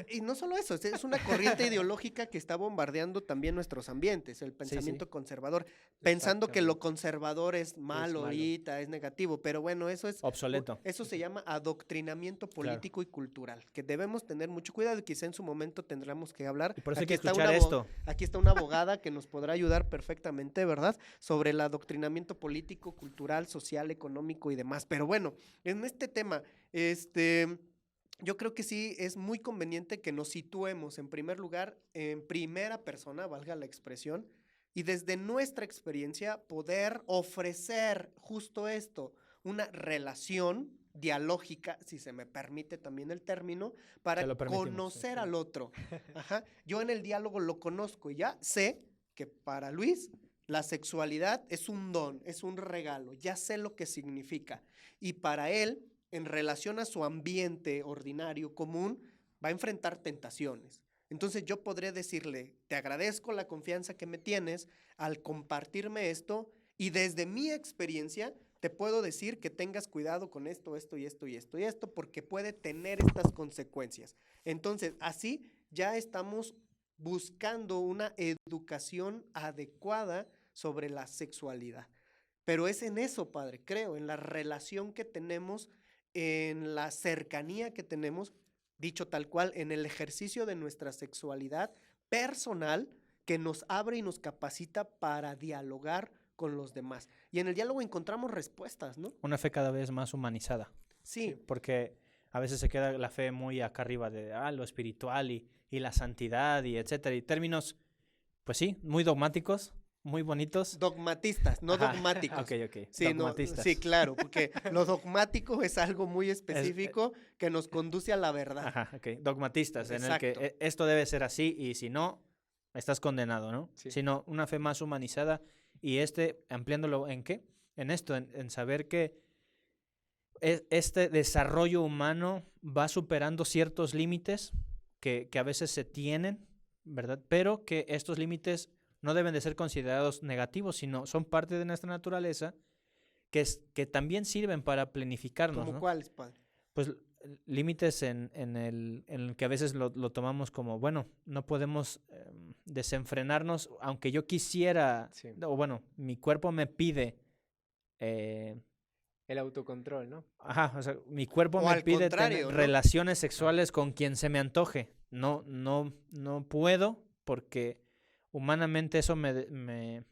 Y no solo eso, es una corriente ideológica que está bombardeando también nuestros ambientes, el pensamiento conservador, pensando que lo Exactamente. conservador es malo malo. ahorita, es negativo, pero bueno, eso es Obsoleto. eso se llama adoctrinamiento Claro. político y cultural, que debemos tener mucho cuidado y quizá en su momento tendremos que hablar. Y por eso hay que está escuchar una esto. Aquí está una abogada que nos podrá ayudar perfectamente, ¿verdad? Sobre el adoctrinamiento político, cultural, social, económico y demás. Pero bueno, en este tema, yo creo que sí es muy conveniente que nos situemos en primer lugar, en primera persona, valga la expresión, y desde nuestra experiencia poder ofrecer justo esto, una relación dialógica, si se me permite también el término, para Te lo permitimos. conocer al otro. Ajá. Yo en el diálogo lo conozco y ya sé que para Luis la sexualidad es un don, es un regalo, ya sé lo que significa. Y para él, en relación a su ambiente ordinario, común, va a enfrentar tentaciones. Entonces yo podré decirle, te agradezco la confianza que me tienes al compartirme esto y desde mi experiencia te puedo decir que tengas cuidado con esto, esto y esto y esto y esto porque puede tener estas consecuencias. Entonces así ya estamos buscando una educación adecuada sobre la sexualidad. Pero es en eso, padre, creo, en la relación que tenemos, en la cercanía que tenemos, dicho tal cual, en el ejercicio de nuestra sexualidad personal que nos abre y nos capacita para dialogar con los demás. Y en el diálogo encontramos respuestas, ¿no? Una fe cada vez más humanizada. Sí. Porque a veces se queda la fe muy acá arriba de lo espiritual y la santidad y etcétera. Y términos, pues sí, muy dogmáticos, muy bonitos. Dogmatistas, no Ajá. dogmáticos. Ok. Sí, Dogmatistas. sí, claro, porque lo dogmático es algo muy específico que nos conduce a la verdad. Ajá, ok. Dogmatistas, en el Exacto. que esto debe ser así y si no, estás condenado, ¿no? Sí. Sino una fe más humanizada y ampliándolo ¿en qué? En esto, en saber que este desarrollo humano va superando ciertos límites que a veces se tienen, ¿verdad? Pero que estos límites no deben de ser considerados negativos, sino son parte de nuestra naturaleza que también sirven para planificarnos, ¿Cómo ¿no? cuáles, padre? Pues límites en el que a veces lo tomamos como, bueno, no podemos desenfrenarnos, aunque yo quisiera, Sí. o bueno, mi cuerpo me pide, El autocontrol, ¿no? ajá, o sea, mi cuerpo O me al pide contrario, tener ¿no? relaciones sexuales con quien se me antoje. No puedo porque humanamente eso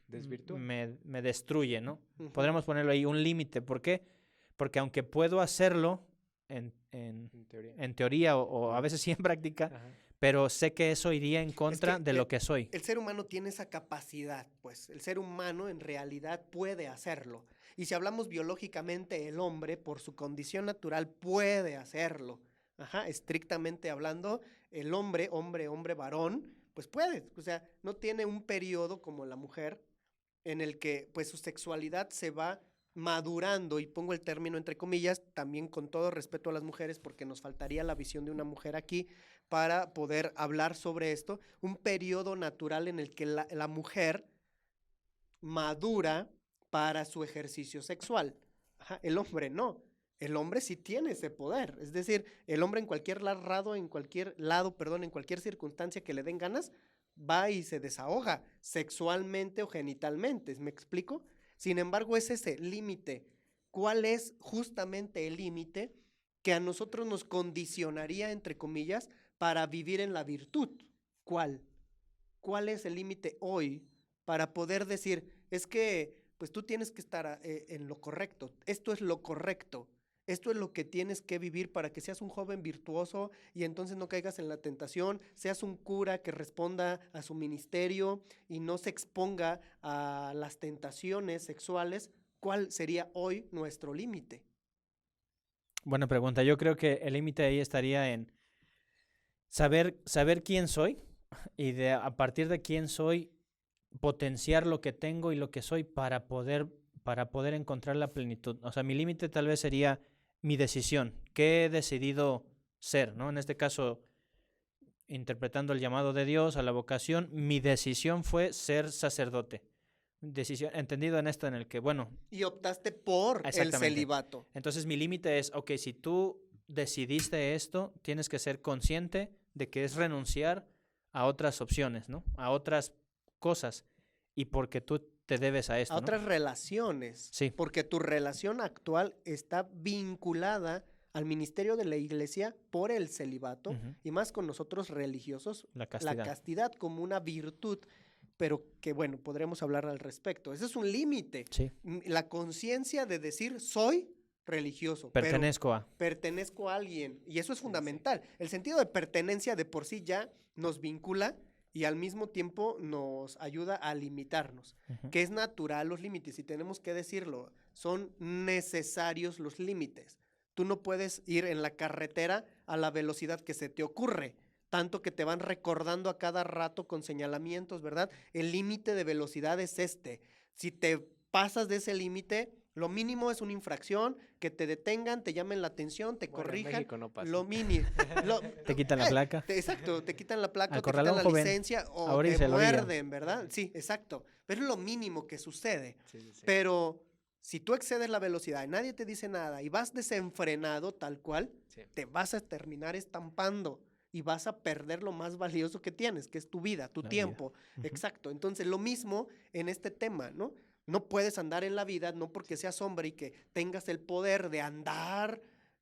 Desvirtúa. me destruye, ¿no? Ujú. Podremos ponerlo ahí un límite. ¿Por qué? Porque aunque puedo hacerlo en En teoría. teoría o a veces sí en práctica, Ajá. pero sé que eso iría en contra que de lo que soy. El ser humano tiene esa capacidad, pues. El ser humano en realidad puede hacerlo. Y si hablamos biológicamente, el hombre, por su condición natural, puede hacerlo. Ajá, estrictamente hablando, el hombre, varón, pues puede. O sea, no tiene un periodo como la mujer en el que pues su sexualidad se va madurando, y pongo el término entre comillas, también con todo respeto a las mujeres, porque nos faltaría la visión de una mujer aquí para poder hablar sobre esto, un periodo natural en el que la mujer madura para su ejercicio sexual. Ajá, el hombre no. El hombre sí tiene ese poder. Es decir, el hombre en cualquier lado, en cualquier circunstancia que le den ganas, va y se desahoga sexualmente o genitalmente. ¿Me explico? Sin embargo, es ese límite. ¿Cuál es justamente el límite que a nosotros nos condicionaría, entre comillas, para vivir en la virtud? ¿Cuál? ¿Cuál es el límite hoy para poder decir, es que pues tú tienes que estar en lo correcto, esto es lo correcto, esto es lo que tienes que vivir para que seas un joven virtuoso y entonces no caigas en la tentación, seas un cura que responda a su ministerio y no se exponga a las tentaciones sexuales? ¿Cuál sería hoy nuestro límite? Buena pregunta. Yo creo que el límite ahí estaría en saber quién soy y a partir de quién soy, potenciar lo que tengo y lo que soy para poder encontrar la plenitud. O sea, mi límite tal vez sería mi decisión, qué he decidido ser, ¿no? En este caso, interpretando el llamado de Dios a la vocación, mi decisión fue ser sacerdote. Decisión, entendido en esto en el que, bueno... Y optaste por el celibato. Entonces mi límite es, ok, si tú decidiste esto, tienes que ser consciente de que es renunciar a otras opciones, ¿no? A otras cosas. Y porque tú te debes a esto, a otras relaciones. Sí. Porque tu relación actual está vinculada al ministerio de la iglesia por el celibato, y más con nosotros religiosos, la castidad como una virtud, pero que bueno, podremos hablar al respecto. Ese es un límite. Sí. La conciencia de decir, soy religioso. Pertenezco a alguien, y eso es fundamental. Sí. El sentido de pertenencia de por sí ya nos vincula y al mismo tiempo nos ayuda a limitarnos, que es natural los límites, y tenemos que decirlo, son necesarios los límites. Tú no puedes ir en la carretera a la velocidad que se te ocurre, tanto que te van recordando a cada rato con señalamientos, ¿verdad? El límite de velocidad es este. Si te pasas de ese límite, Lo mínimo es una infracción, que te detengan, te llamen la atención, te Bueno, en corrijan. México no pasa. Lo mínimo. Te quitan la placa. Exacto, te quitan la placa, o te Acorralón, quitan la joven. licencia o Ahora te dice el orillo. muerden, ¿verdad? Sí, exacto. Pero es lo mínimo que sucede. Sí, sí, sí. Pero si tú excedes la velocidad y nadie te dice nada y vas desenfrenado tal cual, Sí. te vas a terminar estampando y vas a perder lo más valioso que tienes, que es tu vida, tu La vida. tiempo. Ujú. Exacto. Entonces, lo mismo en este tema, ¿no? No puedes andar en la vida, no porque seas hombre y que tengas el poder de andar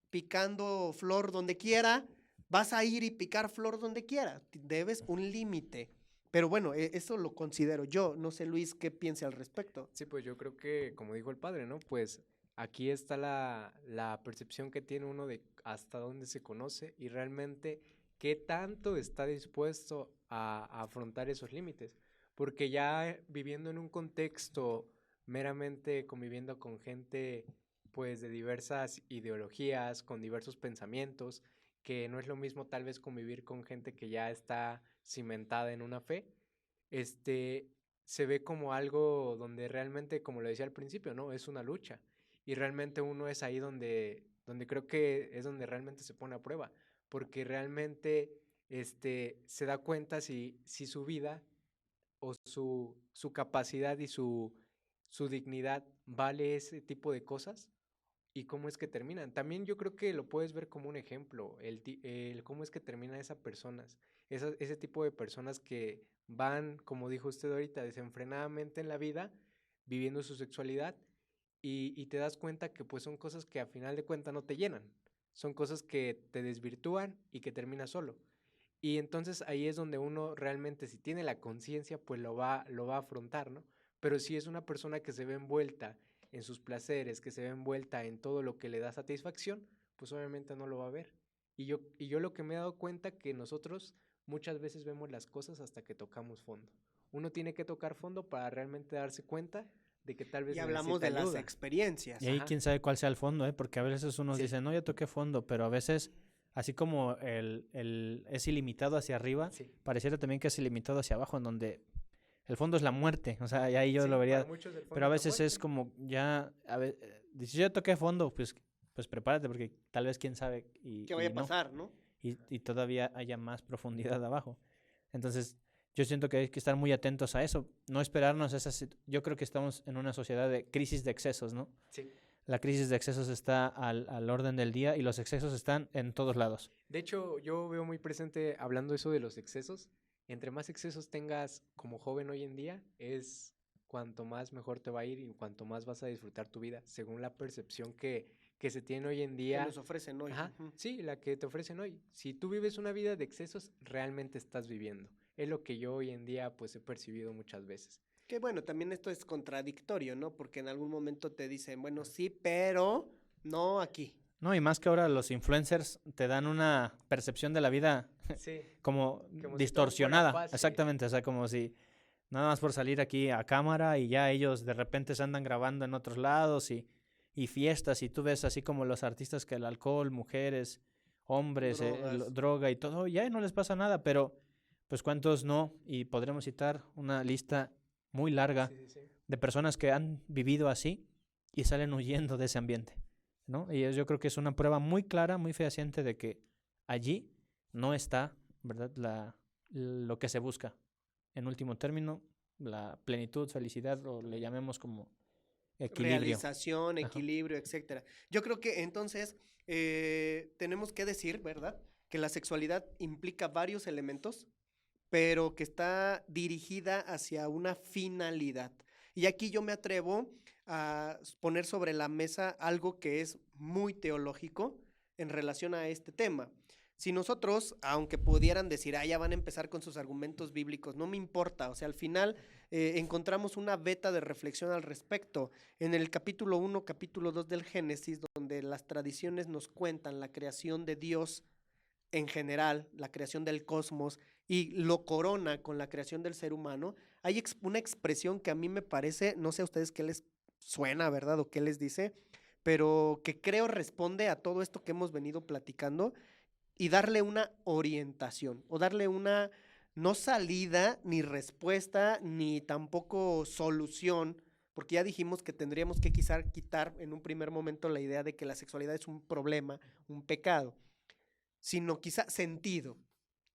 picando flor donde quiera, vas a ir y picar flor donde quiera. Debes un límite. Pero bueno, eso lo considero yo. No sé, Luis, qué piense al respecto. Sí, pues yo creo que, como dijo el padre, ¿no? Pues aquí está la percepción que tiene uno de hasta dónde se conoce y realmente qué tanto está dispuesto a afrontar esos límites. Porque ya viviendo en un contexto meramente conviviendo con gente, pues de diversas ideologías, con diversos pensamientos, que no es lo mismo tal vez convivir con gente que ya está cimentada en una fe, este, se ve como algo donde realmente, como lo decía al principio, ¿no? Es una lucha. Y realmente uno es ahí donde creo que es donde realmente se pone a prueba. Porque realmente se da cuenta si su vida o su capacidad y su dignidad vale ese tipo de cosas y cómo es que terminan. También yo creo que lo puedes ver como un ejemplo, el cómo es que terminan esas personas, ese tipo de personas que van, como dijo usted ahorita, desenfrenadamente en la vida, viviendo su sexualidad y te das cuenta que pues son cosas que a final de cuentas no te llenan, son cosas que te desvirtúan y que terminas solo. Y entonces ahí es donde uno realmente, si tiene la conciencia, pues lo va a afrontar, ¿no? Pero si es una persona que se ve envuelta en sus placeres, que se ve envuelta en todo lo que le da satisfacción, pues obviamente no lo va a ver. Y yo lo que me he dado cuenta que nosotros muchas veces vemos las cosas hasta que tocamos fondo. Uno tiene que tocar fondo para realmente darse cuenta de que tal vez Y hablamos necesita de las ayuda. experiencias. Y ahí Ajá. quién sabe cuál sea el fondo, ¿eh? Porque a veces unos Sí. dicen, no, ya toqué fondo, pero a veces, así como es ilimitado hacia arriba, Sí. pareciera también que es ilimitado hacia abajo, en donde el fondo es la muerte. O sea, y ahí yo Sí, lo para vería. muchos el fondo Pero a es la veces es muerte. como ya, dices, yo ya toqué fondo, pues prepárate, porque tal vez quién sabe ¿Qué vaya y a no. pasar, no? Y todavía haya más profundidad abajo. Entonces, yo siento que hay que estar muy atentos a eso, no esperarnos yo creo que estamos en una sociedad de crisis de excesos, ¿no? Sí. La crisis de excesos está al orden del día y los excesos están en todos lados. De hecho, yo veo muy presente, hablando eso de los excesos, entre más excesos tengas como joven hoy en día, es cuanto más mejor te va a ir y cuanto más vas a disfrutar tu vida, según la percepción que se tiene hoy en Que día. nos ofrecen hoy. Ajá, Ujú. sí, la que te ofrecen hoy. Si tú vives una vida de excesos, realmente estás viviendo. Es lo que yo hoy en día pues he percibido muchas veces. Que bueno, también esto es contradictorio, ¿no? Porque en algún momento te dicen, bueno, sí, pero no aquí. No, y más que ahora los influencers te dan una percepción de la vida Sí, como como si todo fuera distorsionada. fácil. Exactamente, o sea, como si nada más por salir aquí a cámara y ya ellos de repente se andan grabando en otros lados y fiestas y tú ves así como los artistas que el alcohol, mujeres, hombres, Drogas. droga y todo, ya no les pasa nada, pero pues cuántos no, y podremos citar una lista muy larga Sí, sí, sí. de personas que han vivido así y salen huyendo de ese ambiente, ¿no? Y yo creo que es una prueba muy clara, muy fehaciente de que allí no está, ¿verdad? Lo que se busca. En último término, la plenitud, felicidad, o le llamemos como equilibrio. Realización, Ajá. equilibrio, etcétera. Yo creo que entonces tenemos que decir, ¿verdad? Que la sexualidad implica varios elementos, pero que está dirigida hacia una finalidad. Y aquí yo me atrevo a poner sobre la mesa algo que es muy teológico en relación a este tema. Si nosotros, aunque pudieran decir, ya van a empezar con sus argumentos bíblicos, no me importa, o sea, al final encontramos una veta de reflexión al respecto. En el capítulo 1, capítulo 2 del Génesis, donde las tradiciones nos cuentan la creación de Dios en general, la creación del cosmos, y lo corona con la creación del ser humano, hay una expresión que a mí me parece, no sé a ustedes qué les suena, ¿verdad? O qué les dice, pero que creo responde a todo esto que hemos venido platicando y darle una orientación o darle una, no salida, ni respuesta, ni tampoco solución porque ya dijimos que tendríamos que quizá quitar en un primer momento la idea de que la sexualidad es un problema, un pecado, sino quizá sentido.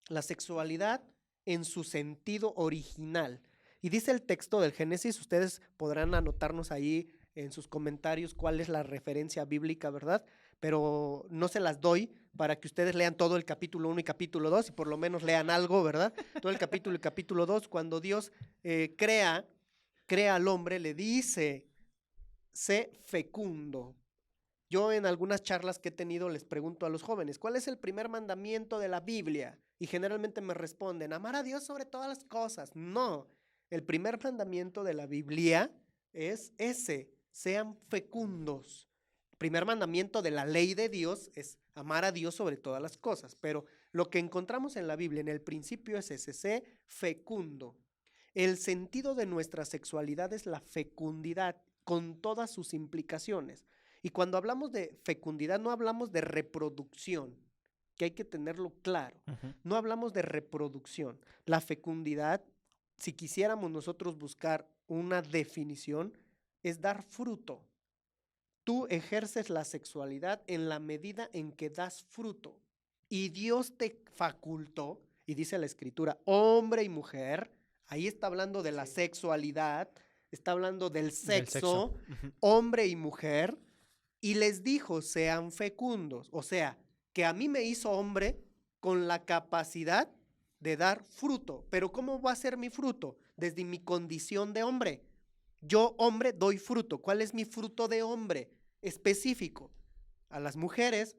La sexualidad en su sentido original. Y dice el texto del Génesis, ustedes podrán anotarnos ahí en sus comentarios cuál es la referencia bíblica, ¿verdad? Pero no se las doy para que ustedes lean todo el capítulo 1 y capítulo 2 y por lo menos lean algo, ¿verdad? Todo el capítulo y capítulo 2, cuando Dios crea al hombre, le dice, sé fecundo. Yo en algunas charlas que he tenido les pregunto a los jóvenes, ¿cuál es el primer mandamiento de la Biblia? Y generalmente me responden, amar a Dios sobre todas las cosas. No, el primer mandamiento de la Biblia es ese, sean fecundos. El primer mandamiento de la ley de Dios es amar a Dios sobre todas las cosas, pero lo que encontramos en la Biblia en el principio es ese, sé fecundo. El sentido de nuestra sexualidad es la fecundidad con todas sus implicaciones. Y cuando hablamos de fecundidad no hablamos de reproducción, que hay que tenerlo claro. No hablamos de reproducción. La fecundidad, si quisiéramos nosotros buscar una definición, es dar fruto. Tú ejerces la sexualidad en la medida en que das fruto. Y Dios te facultó, y dice la Escritura, hombre y mujer, ahí está hablando de la sexualidad, está hablando del sexo. Hombre y mujer, y les dijo, sean fecundos. O sea, que a mí me hizo hombre con la capacidad de dar fruto. Pero ¿cómo va a ser mi fruto? Desde mi condición de hombre. Yo, hombre, doy fruto. ¿Cuál es mi fruto de hombre? Específico. A las mujeres,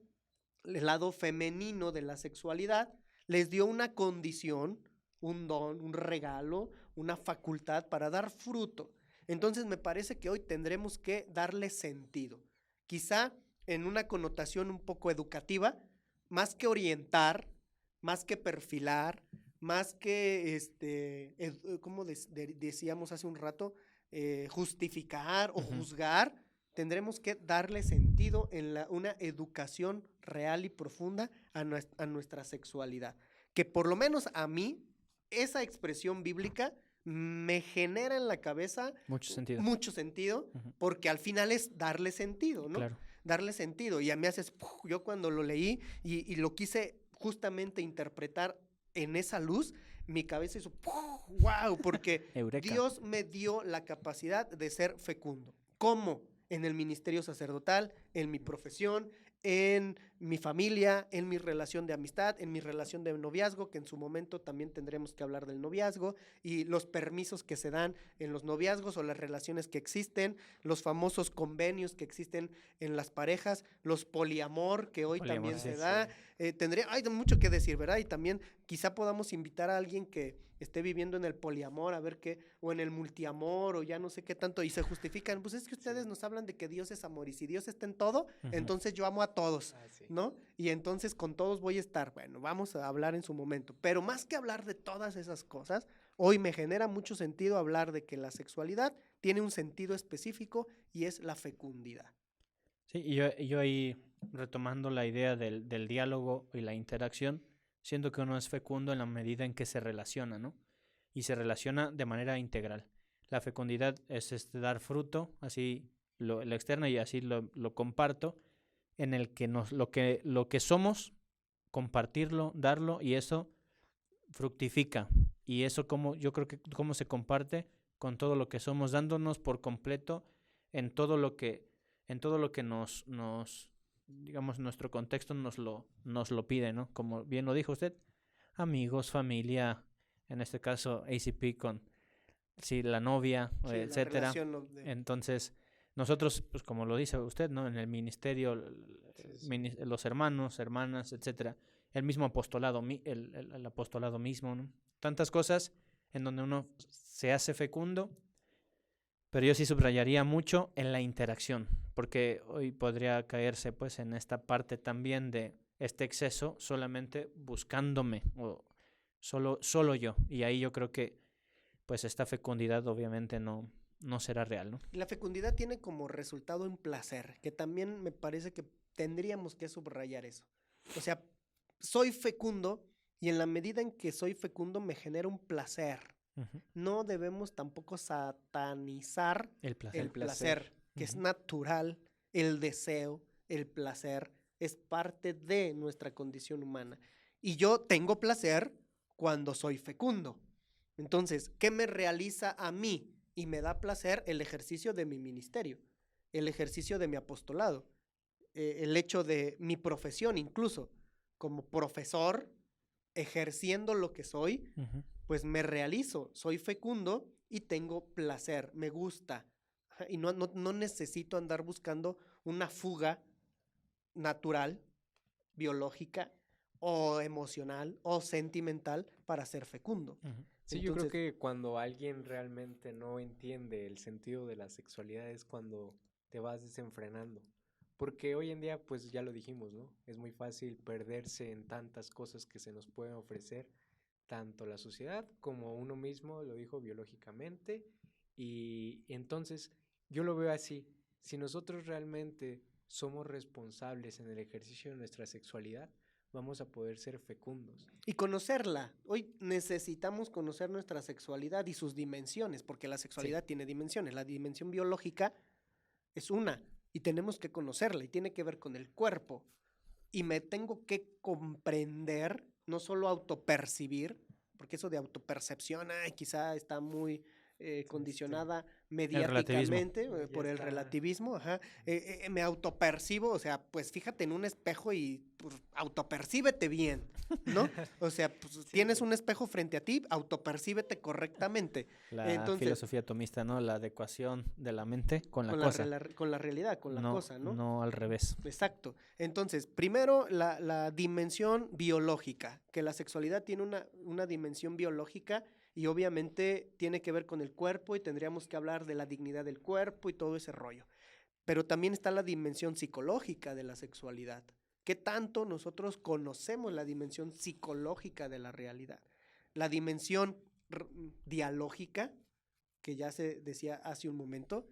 el lado femenino de la sexualidad, les dio una condición, un don, un regalo, una facultad para dar fruto. Entonces me parece que hoy tendremos que darle sentido. Quizá en una connotación un poco educativa, más que orientar, más que perfilar, más que, como decíamos hace un rato, justificar o juzgar, tendremos que darle sentido en una educación real y profunda a nuestra sexualidad. Que por lo menos a mí, esa expresión bíblica me genera en la cabeza mucho sentido, porque al final es darle sentido, ¿no? Claro. Darle sentido. Y a mí yo cuando lo leí y lo quise justamente interpretar en esa luz, mi cabeza hizo ¡wow! Porque Dios me dio la capacidad de ser fecundo. ¿Cómo? En el ministerio sacerdotal, en mi profesión, en mi familia, en mi relación de amistad, en mi relación de noviazgo, que en su momento también tendremos que hablar del noviazgo, y los permisos que se dan en los noviazgos o las relaciones que existen, los famosos convenios que existen en las parejas, los poliamor que hoy también se da. Hay mucho que decir, ¿verdad? Y también quizá podamos invitar a alguien que esté viviendo en el poliamor, a ver qué, o en el multiamor, o ya no sé qué tanto, y se justifican, pues es que ustedes nos hablan de que Dios es amor, y si Dios está en todo, entonces yo amo a todos, ¿no? Y entonces con todos voy a estar. Bueno, vamos a hablar en su momento, pero más que hablar de todas esas cosas, hoy me genera mucho sentido hablar de que la sexualidad tiene un sentido específico y es la fecundidad. Sí, y yo ahí, retomando la idea del diálogo y la interacción, siento que uno es fecundo en la medida en que se relaciona, ¿no? Y se relaciona de manera integral. La fecundidad es dar fruto, así lo externo, y así lo comparto, en el que lo que somos, compartirlo, darlo, y eso fructifica. Y eso yo creo que cómo se comparte con todo lo que somos, dándonos por completo en todo lo que nos digamos, nuestro contexto nos lo pide, ¿no? Como bien lo dijo usted, amigos, familia, en este caso ACP con la novia, etcétera. Entonces, nosotros, pues como lo dice usted, ¿no? En el ministerio, los hermanos, hermanas, etcétera, el mismo apostolado, el apostolado mismo, ¿no? Tantas cosas en donde uno se hace fecundo, pero yo sí subrayaría mucho en la interacción, porque hoy podría caerse pues en esta parte también de este exceso solamente buscándome o solo yo, y ahí yo creo que pues esta fecundidad obviamente no será real, ¿no? La fecundidad tiene como resultado un placer, que también me parece que tendríamos que subrayar eso. O sea, soy fecundo y en la medida en que soy fecundo me genera un placer. No debemos tampoco satanizar El placer. el placer, que es natural, el deseo, el placer, es parte de nuestra condición humana. Y yo tengo placer cuando soy fecundo. Entonces, ¿qué me realiza a mí? Y me da placer el ejercicio de mi ministerio, el ejercicio de mi apostolado, el hecho de mi profesión incluso, como profesor, ejerciendo lo que soy, pues me realizo, soy fecundo y tengo placer, me gusta. Y no necesito andar buscando una fuga natural, biológica o emocional o sentimental para ser fecundo. Sí, yo creo que cuando alguien realmente no entiende el sentido de la sexualidad es cuando te vas desenfrenando. Porque hoy en día, pues ya lo dijimos, ¿no? Es muy fácil perderse en tantas cosas que se nos pueden ofrecer, tanto la sociedad como uno mismo, lo dijo biológicamente. Y entonces yo lo veo así. Si nosotros realmente somos responsables en el ejercicio de nuestra sexualidad, vamos a poder ser fecundos. Y conocerla. Hoy necesitamos conocer nuestra sexualidad y sus dimensiones, porque la sexualidad tiene dimensiones. La dimensión biológica es una, y tenemos que conocerla, y tiene que ver con el cuerpo. Y me tengo que comprender, no solo autopercibir, porque eso de autopercepción, quizá está muy condicionada mediáticamente por el relativismo, me autopercibo, o sea, pues fíjate en un espejo y pues, autopercíbete bien, ¿no? O sea, pues, tienes un espejo frente a ti, autopercíbete correctamente. La filosofía tomista, ¿no? La adecuación de la mente con la cosa. Con la realidad, con la cosa, ¿no? No al revés. Exacto. Entonces, primero la dimensión biológica, que la sexualidad tiene una dimensión biológica y obviamente tiene que ver con el cuerpo y tendríamos que hablar de la dignidad del cuerpo y todo ese rollo. Pero también está la dimensión psicológica de la sexualidad. ¿Qué tanto nosotros conocemos la dimensión psicológica de la realidad? La dimensión dialógica, que ya se decía hace un momento,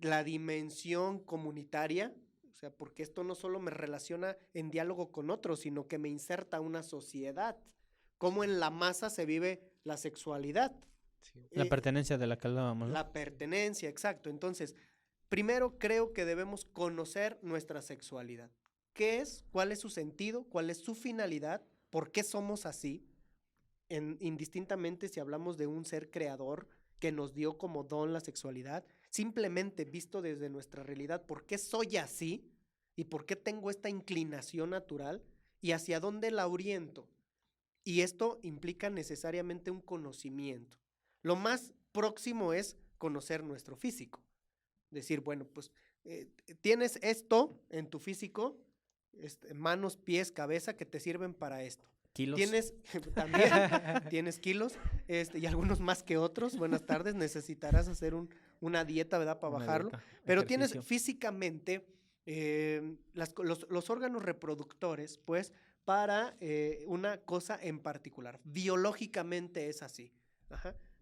la dimensión comunitaria, o sea, porque esto no solo me relaciona en diálogo con otros, sino que me inserta a una sociedad. Cómo en la masa se vive la sexualidad. Sí. La pertenencia de la que hablábamos, ¿no? La pertenencia, exacto. Entonces, primero creo que debemos conocer nuestra sexualidad. ¿Qué es? ¿Cuál es su sentido? ¿Cuál es su finalidad? ¿Por qué somos así? Indistintamente si hablamos de un ser creador que nos dio como don la sexualidad, simplemente visto desde nuestra realidad, ¿por qué soy así? ¿Y por qué tengo esta inclinación natural? ¿Y hacia dónde la oriento? Y esto implica necesariamente un conocimiento. Lo más próximo es conocer nuestro físico. Decir, bueno, pues tienes esto en tu físico, manos, pies, cabeza, que te sirven para esto. Kilos. También tienes kilos, y algunos más que otros. Buenas tardes, necesitarás hacer una dieta, ¿verdad? Para bajarlo. Pero ejercicio. Tienes físicamente los órganos reproductores, pues, para una cosa en particular. Biológicamente es así.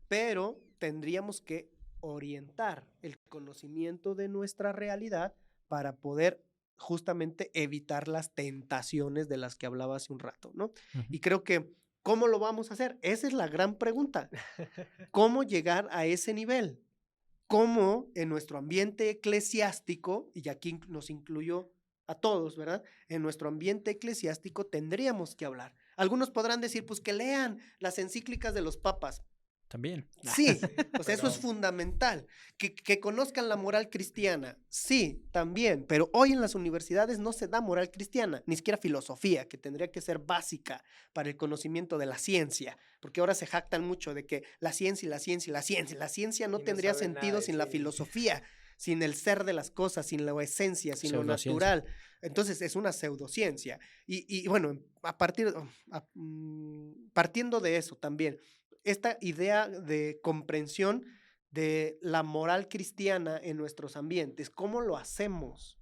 Pero tendríamos que orientar el conocimiento de nuestra realidad para poder justamente evitar las tentaciones de las que hablaba hace un rato, ¿no? Y creo que, ¿cómo lo vamos a hacer? Esa es la gran pregunta. ¿Cómo llegar a ese nivel? ¿Cómo en nuestro ambiente eclesiástico, y aquí nos incluyo a todos, ¿verdad? En nuestro ambiente eclesiástico tendríamos que hablar. Algunos podrán decir, pues que lean las encíclicas de los papas. También. Sí, o sea, eso es fundamental. Que conozcan la moral cristiana, sí, también, pero hoy en las universidades no se da moral cristiana, ni siquiera filosofía, que tendría que ser básica para el conocimiento de la ciencia, porque ahora se jactan mucho de que la ciencia y la ciencia y la ciencia. La ciencia no tendría sentido sin la filosofía, sin el ser de las cosas, sin la esencia, sin lo natural. Entonces es una pseudociencia. Y bueno, partiendo de eso también, esta idea de comprensión de la moral cristiana en nuestros ambientes, ¿cómo lo hacemos?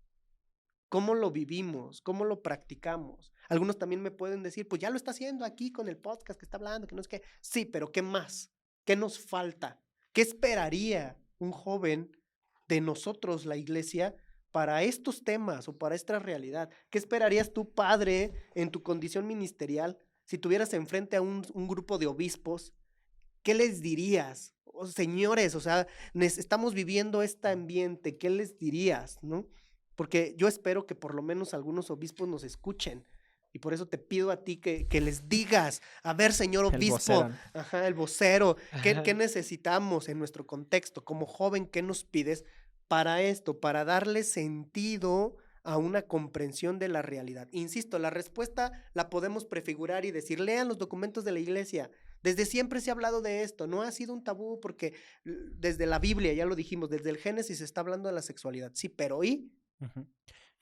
¿Cómo lo vivimos? ¿Cómo lo practicamos? Algunos también me pueden decir, pues ya lo está haciendo aquí con el podcast que está hablando, que no es que... Sí, pero ¿qué más? ¿Qué nos falta? ¿Qué esperaría un joven de nosotros, la iglesia, para estos temas o para esta realidad? ¿Qué esperarías tú, padre, en tu condición ministerial, si tuvieras enfrente a un grupo de obispos ¿qué les dirías? Señores, o sea, estamos viviendo este ambiente, ¿qué les dirías, no? Porque yo espero que por lo menos algunos obispos nos escuchen. Y por eso te pido a ti que les digas, a ver, señor El obispo, vocero, ¿no? ajá, el vocero, ¿qué necesitamos en nuestro contexto? Como joven, ¿qué nos pides para esto? Para darle sentido a una comprensión de la realidad. Insisto, la respuesta la podemos prefigurar y decir, lean los documentos de la iglesia. Desde siempre se ha hablado de esto, no ha sido un tabú porque desde la Biblia, ya lo dijimos, desde el Génesis se está hablando de la sexualidad. Sí, pero ¿y? Ujú.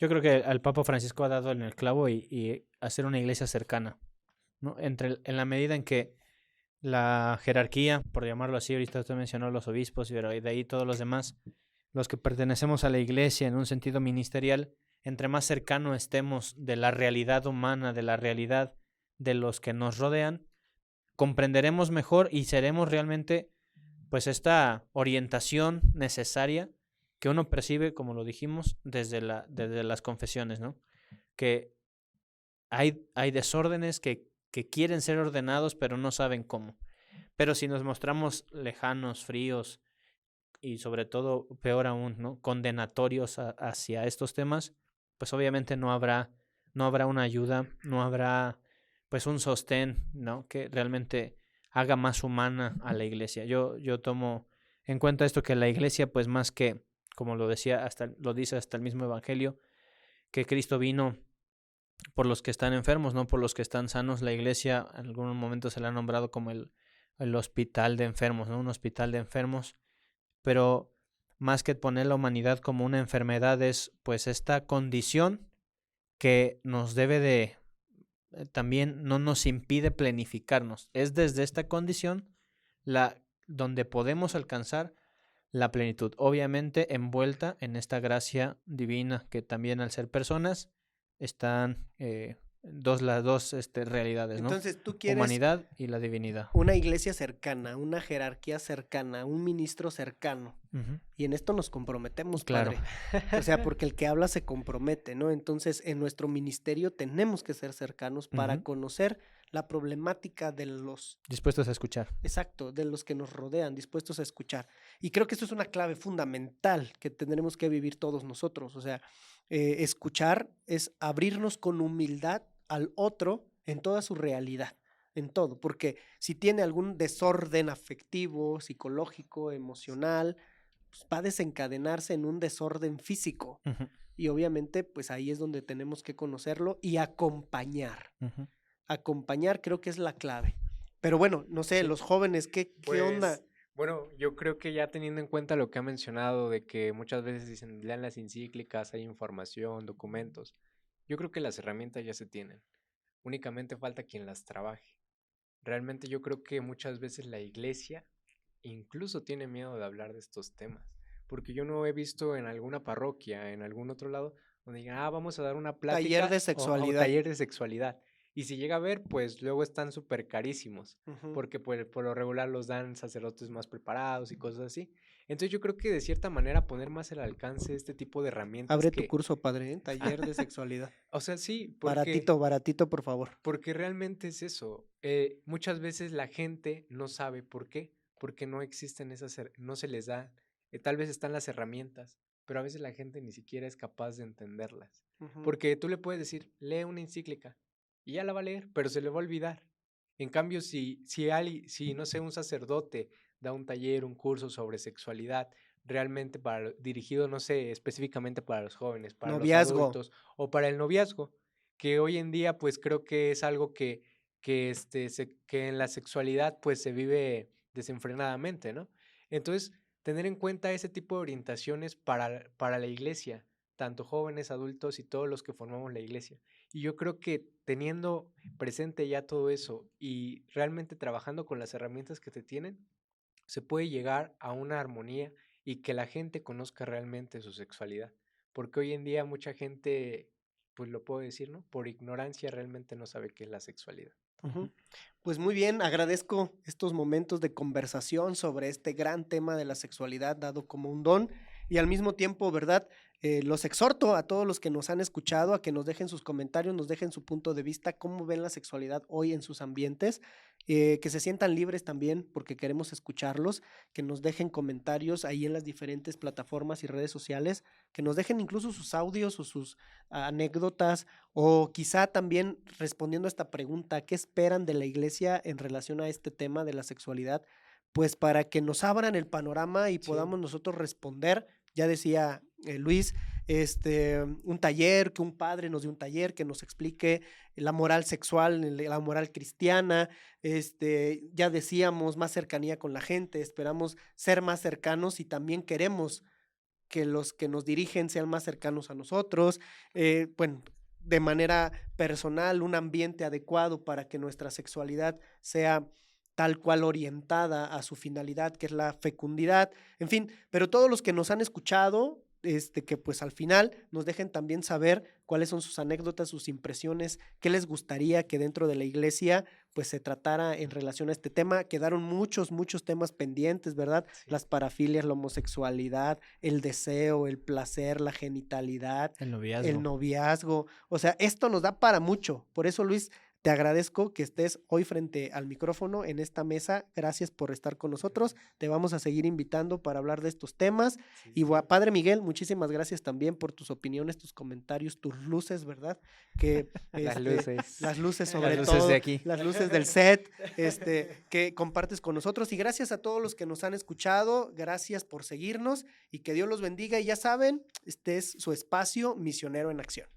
Yo creo que al Papa Francisco ha dado en el clavo y hacer una iglesia cercana, ¿no? En la medida en que la jerarquía, por llamarlo así, ahorita usted mencionó los obispos, pero de ahí todos los demás, los que pertenecemos a la iglesia en un sentido ministerial, entre más cercano estemos de la realidad humana, de la realidad de los que nos rodean, comprenderemos mejor y seremos realmente, pues, esta orientación necesaria que uno percibe, como lo dijimos, desde las confesiones, ¿no? Que hay desórdenes que quieren ser ordenados, pero no saben cómo. Pero si nos mostramos lejanos, fríos y sobre todo, peor aún, ¿no? Condenatorios hacia estos temas, pues obviamente no habrá una ayuda, no habrá pues un sostén, ¿no? Que realmente haga más humana a la iglesia. Yo tomo en cuenta esto, que la iglesia, pues más que, como lo decía, lo dice hasta el mismo evangelio, que Cristo vino por los que están enfermos, no por los que están sanos. La iglesia en algunos momentos se la ha nombrado como el hospital de enfermos, ¿no? Un hospital de enfermos, pero más que poner la humanidad como una enfermedad, es pues esta condición que nos debe de, también no nos impide planificarnos. Es desde esta condición donde podemos alcanzar la plenitud, obviamente envuelta en esta gracia divina, que también al ser personas están las dos realidades, ¿no? Entonces tú quieres Humanidad y la divinidad. una iglesia cercana, una jerarquía cercana, un ministro cercano. Ujú. Y en esto nos comprometemos, Claro. padre. O sea, porque el que habla se compromete, ¿no? Entonces, en nuestro ministerio tenemos que ser cercanos para Ujú. conocer la problemática de los, Dispuestos a escuchar. exacto, de los que nos rodean, dispuestos a escuchar. Y creo que esto es una clave fundamental que tendremos que vivir todos nosotros. O sea, escuchar es abrirnos con humildad al otro en toda su realidad, en todo, porque si tiene algún desorden afectivo, psicológico, emocional, pues va a desencadenarse en un desorden físico. Ujú. Y obviamente, pues ahí es donde tenemos que conocerlo y acompañar. Ujú. Acompañar creo que es la clave. Pero bueno, no sé, Sí. los jóvenes, ¿qué onda? Pues, bueno, yo creo que ya teniendo en cuenta lo que ha mencionado de que muchas veces dicen, lean las encíclicas, hay información, documentos. Yo creo que las herramientas ya se tienen. Únicamente falta quien las trabaje. Realmente yo creo que muchas veces la iglesia incluso tiene miedo de hablar de estos temas. Porque yo no he visto en alguna parroquia, en algún otro lado, donde digan, vamos a dar una Taller plática de o sexualidad. taller de sexualidad. Y si llega a ver, pues luego están súper carísimos, Ujú. porque por lo regular los dan sacerdotes más preparados y cosas así. Entonces yo creo que de cierta manera poner más al alcance este tipo de herramientas Abre tu que, curso, padre, ¿eh? Taller de sexualidad. o sea, sí, Baratito, baratito, por favor. porque realmente es eso. Muchas veces la gente no sabe por qué, porque no existen no se les da, tal vez están las herramientas, pero a veces la gente ni siquiera es capaz de entenderlas. Ujú. Porque tú le puedes decir, lee una encíclica, y ya la va a leer, pero se le va a olvidar. En cambio, si no sé, un sacerdote da un taller, un curso sobre sexualidad, realmente dirigido, no sé, específicamente para los jóvenes, para los Noviazgo. adultos o para el noviazgo, que hoy en día pues creo que es algo que en la sexualidad pues se vive desenfrenadamente, ¿no? Entonces, tener en cuenta ese tipo de orientaciones para la iglesia, tanto jóvenes, adultos y todos los que formamos la iglesia. Y yo creo que teniendo presente ya todo eso y realmente trabajando con las herramientas que te tienen, se puede llegar a una armonía y que la gente conozca realmente su sexualidad. Porque hoy en día mucha gente, pues lo puedo decir, ¿no? Por ignorancia realmente no sabe qué es la sexualidad. Ujú. Ujú. Pues muy bien, agradezco estos momentos de conversación sobre este gran tema de la sexualidad dado como un don. y al mismo tiempo, ¿verdad? Los exhorto a todos los que nos han escuchado a que nos dejen sus comentarios, nos dejen su punto de vista, cómo ven la sexualidad hoy en sus ambientes, que se sientan libres también porque queremos escucharlos, que nos dejen comentarios ahí en las diferentes plataformas y redes sociales, que nos dejen incluso sus audios o sus anécdotas, o quizá también respondiendo a esta pregunta, ¿qué esperan de la iglesia en relación a este tema de la sexualidad? Pues para que nos abran el panorama y podamos nosotros responder. Ya decía Luis, un taller, que un padre nos dé un taller que nos explique la moral sexual, la moral cristiana, ya decíamos, más cercanía con la gente, esperamos ser más cercanos y también queremos que los que nos dirigen sean más cercanos a nosotros, bueno, de manera personal, un ambiente adecuado para que nuestra sexualidad sea tal cual orientada a su finalidad, que es la fecundidad, en fin, pero todos los que nos han escuchado, que pues al final nos dejen también saber cuáles son sus anécdotas, sus impresiones, qué les gustaría que dentro de la iglesia pues se tratara en relación a este tema. Quedaron muchos temas pendientes, ¿verdad? Sí. Las parafilias, la homosexualidad, el deseo, el placer, la genitalidad, el noviazgo. O sea, esto nos da para mucho. Por eso, Luis, te agradezco que estés hoy frente al micrófono en esta mesa. Gracias por estar con nosotros. Te vamos a seguir invitando para hablar de estos temas. Sí, Y sí. Padre Miguel, muchísimas gracias también por tus opiniones, tus comentarios, tus luces, ¿verdad? Que Las luces. las luces sobre Las luces todo, de aquí. las luces del set, que compartes con nosotros. Y gracias a todos los que nos han escuchado. Gracias por seguirnos y que Dios los bendiga. Y ya saben, este es su espacio Misionero en Acción.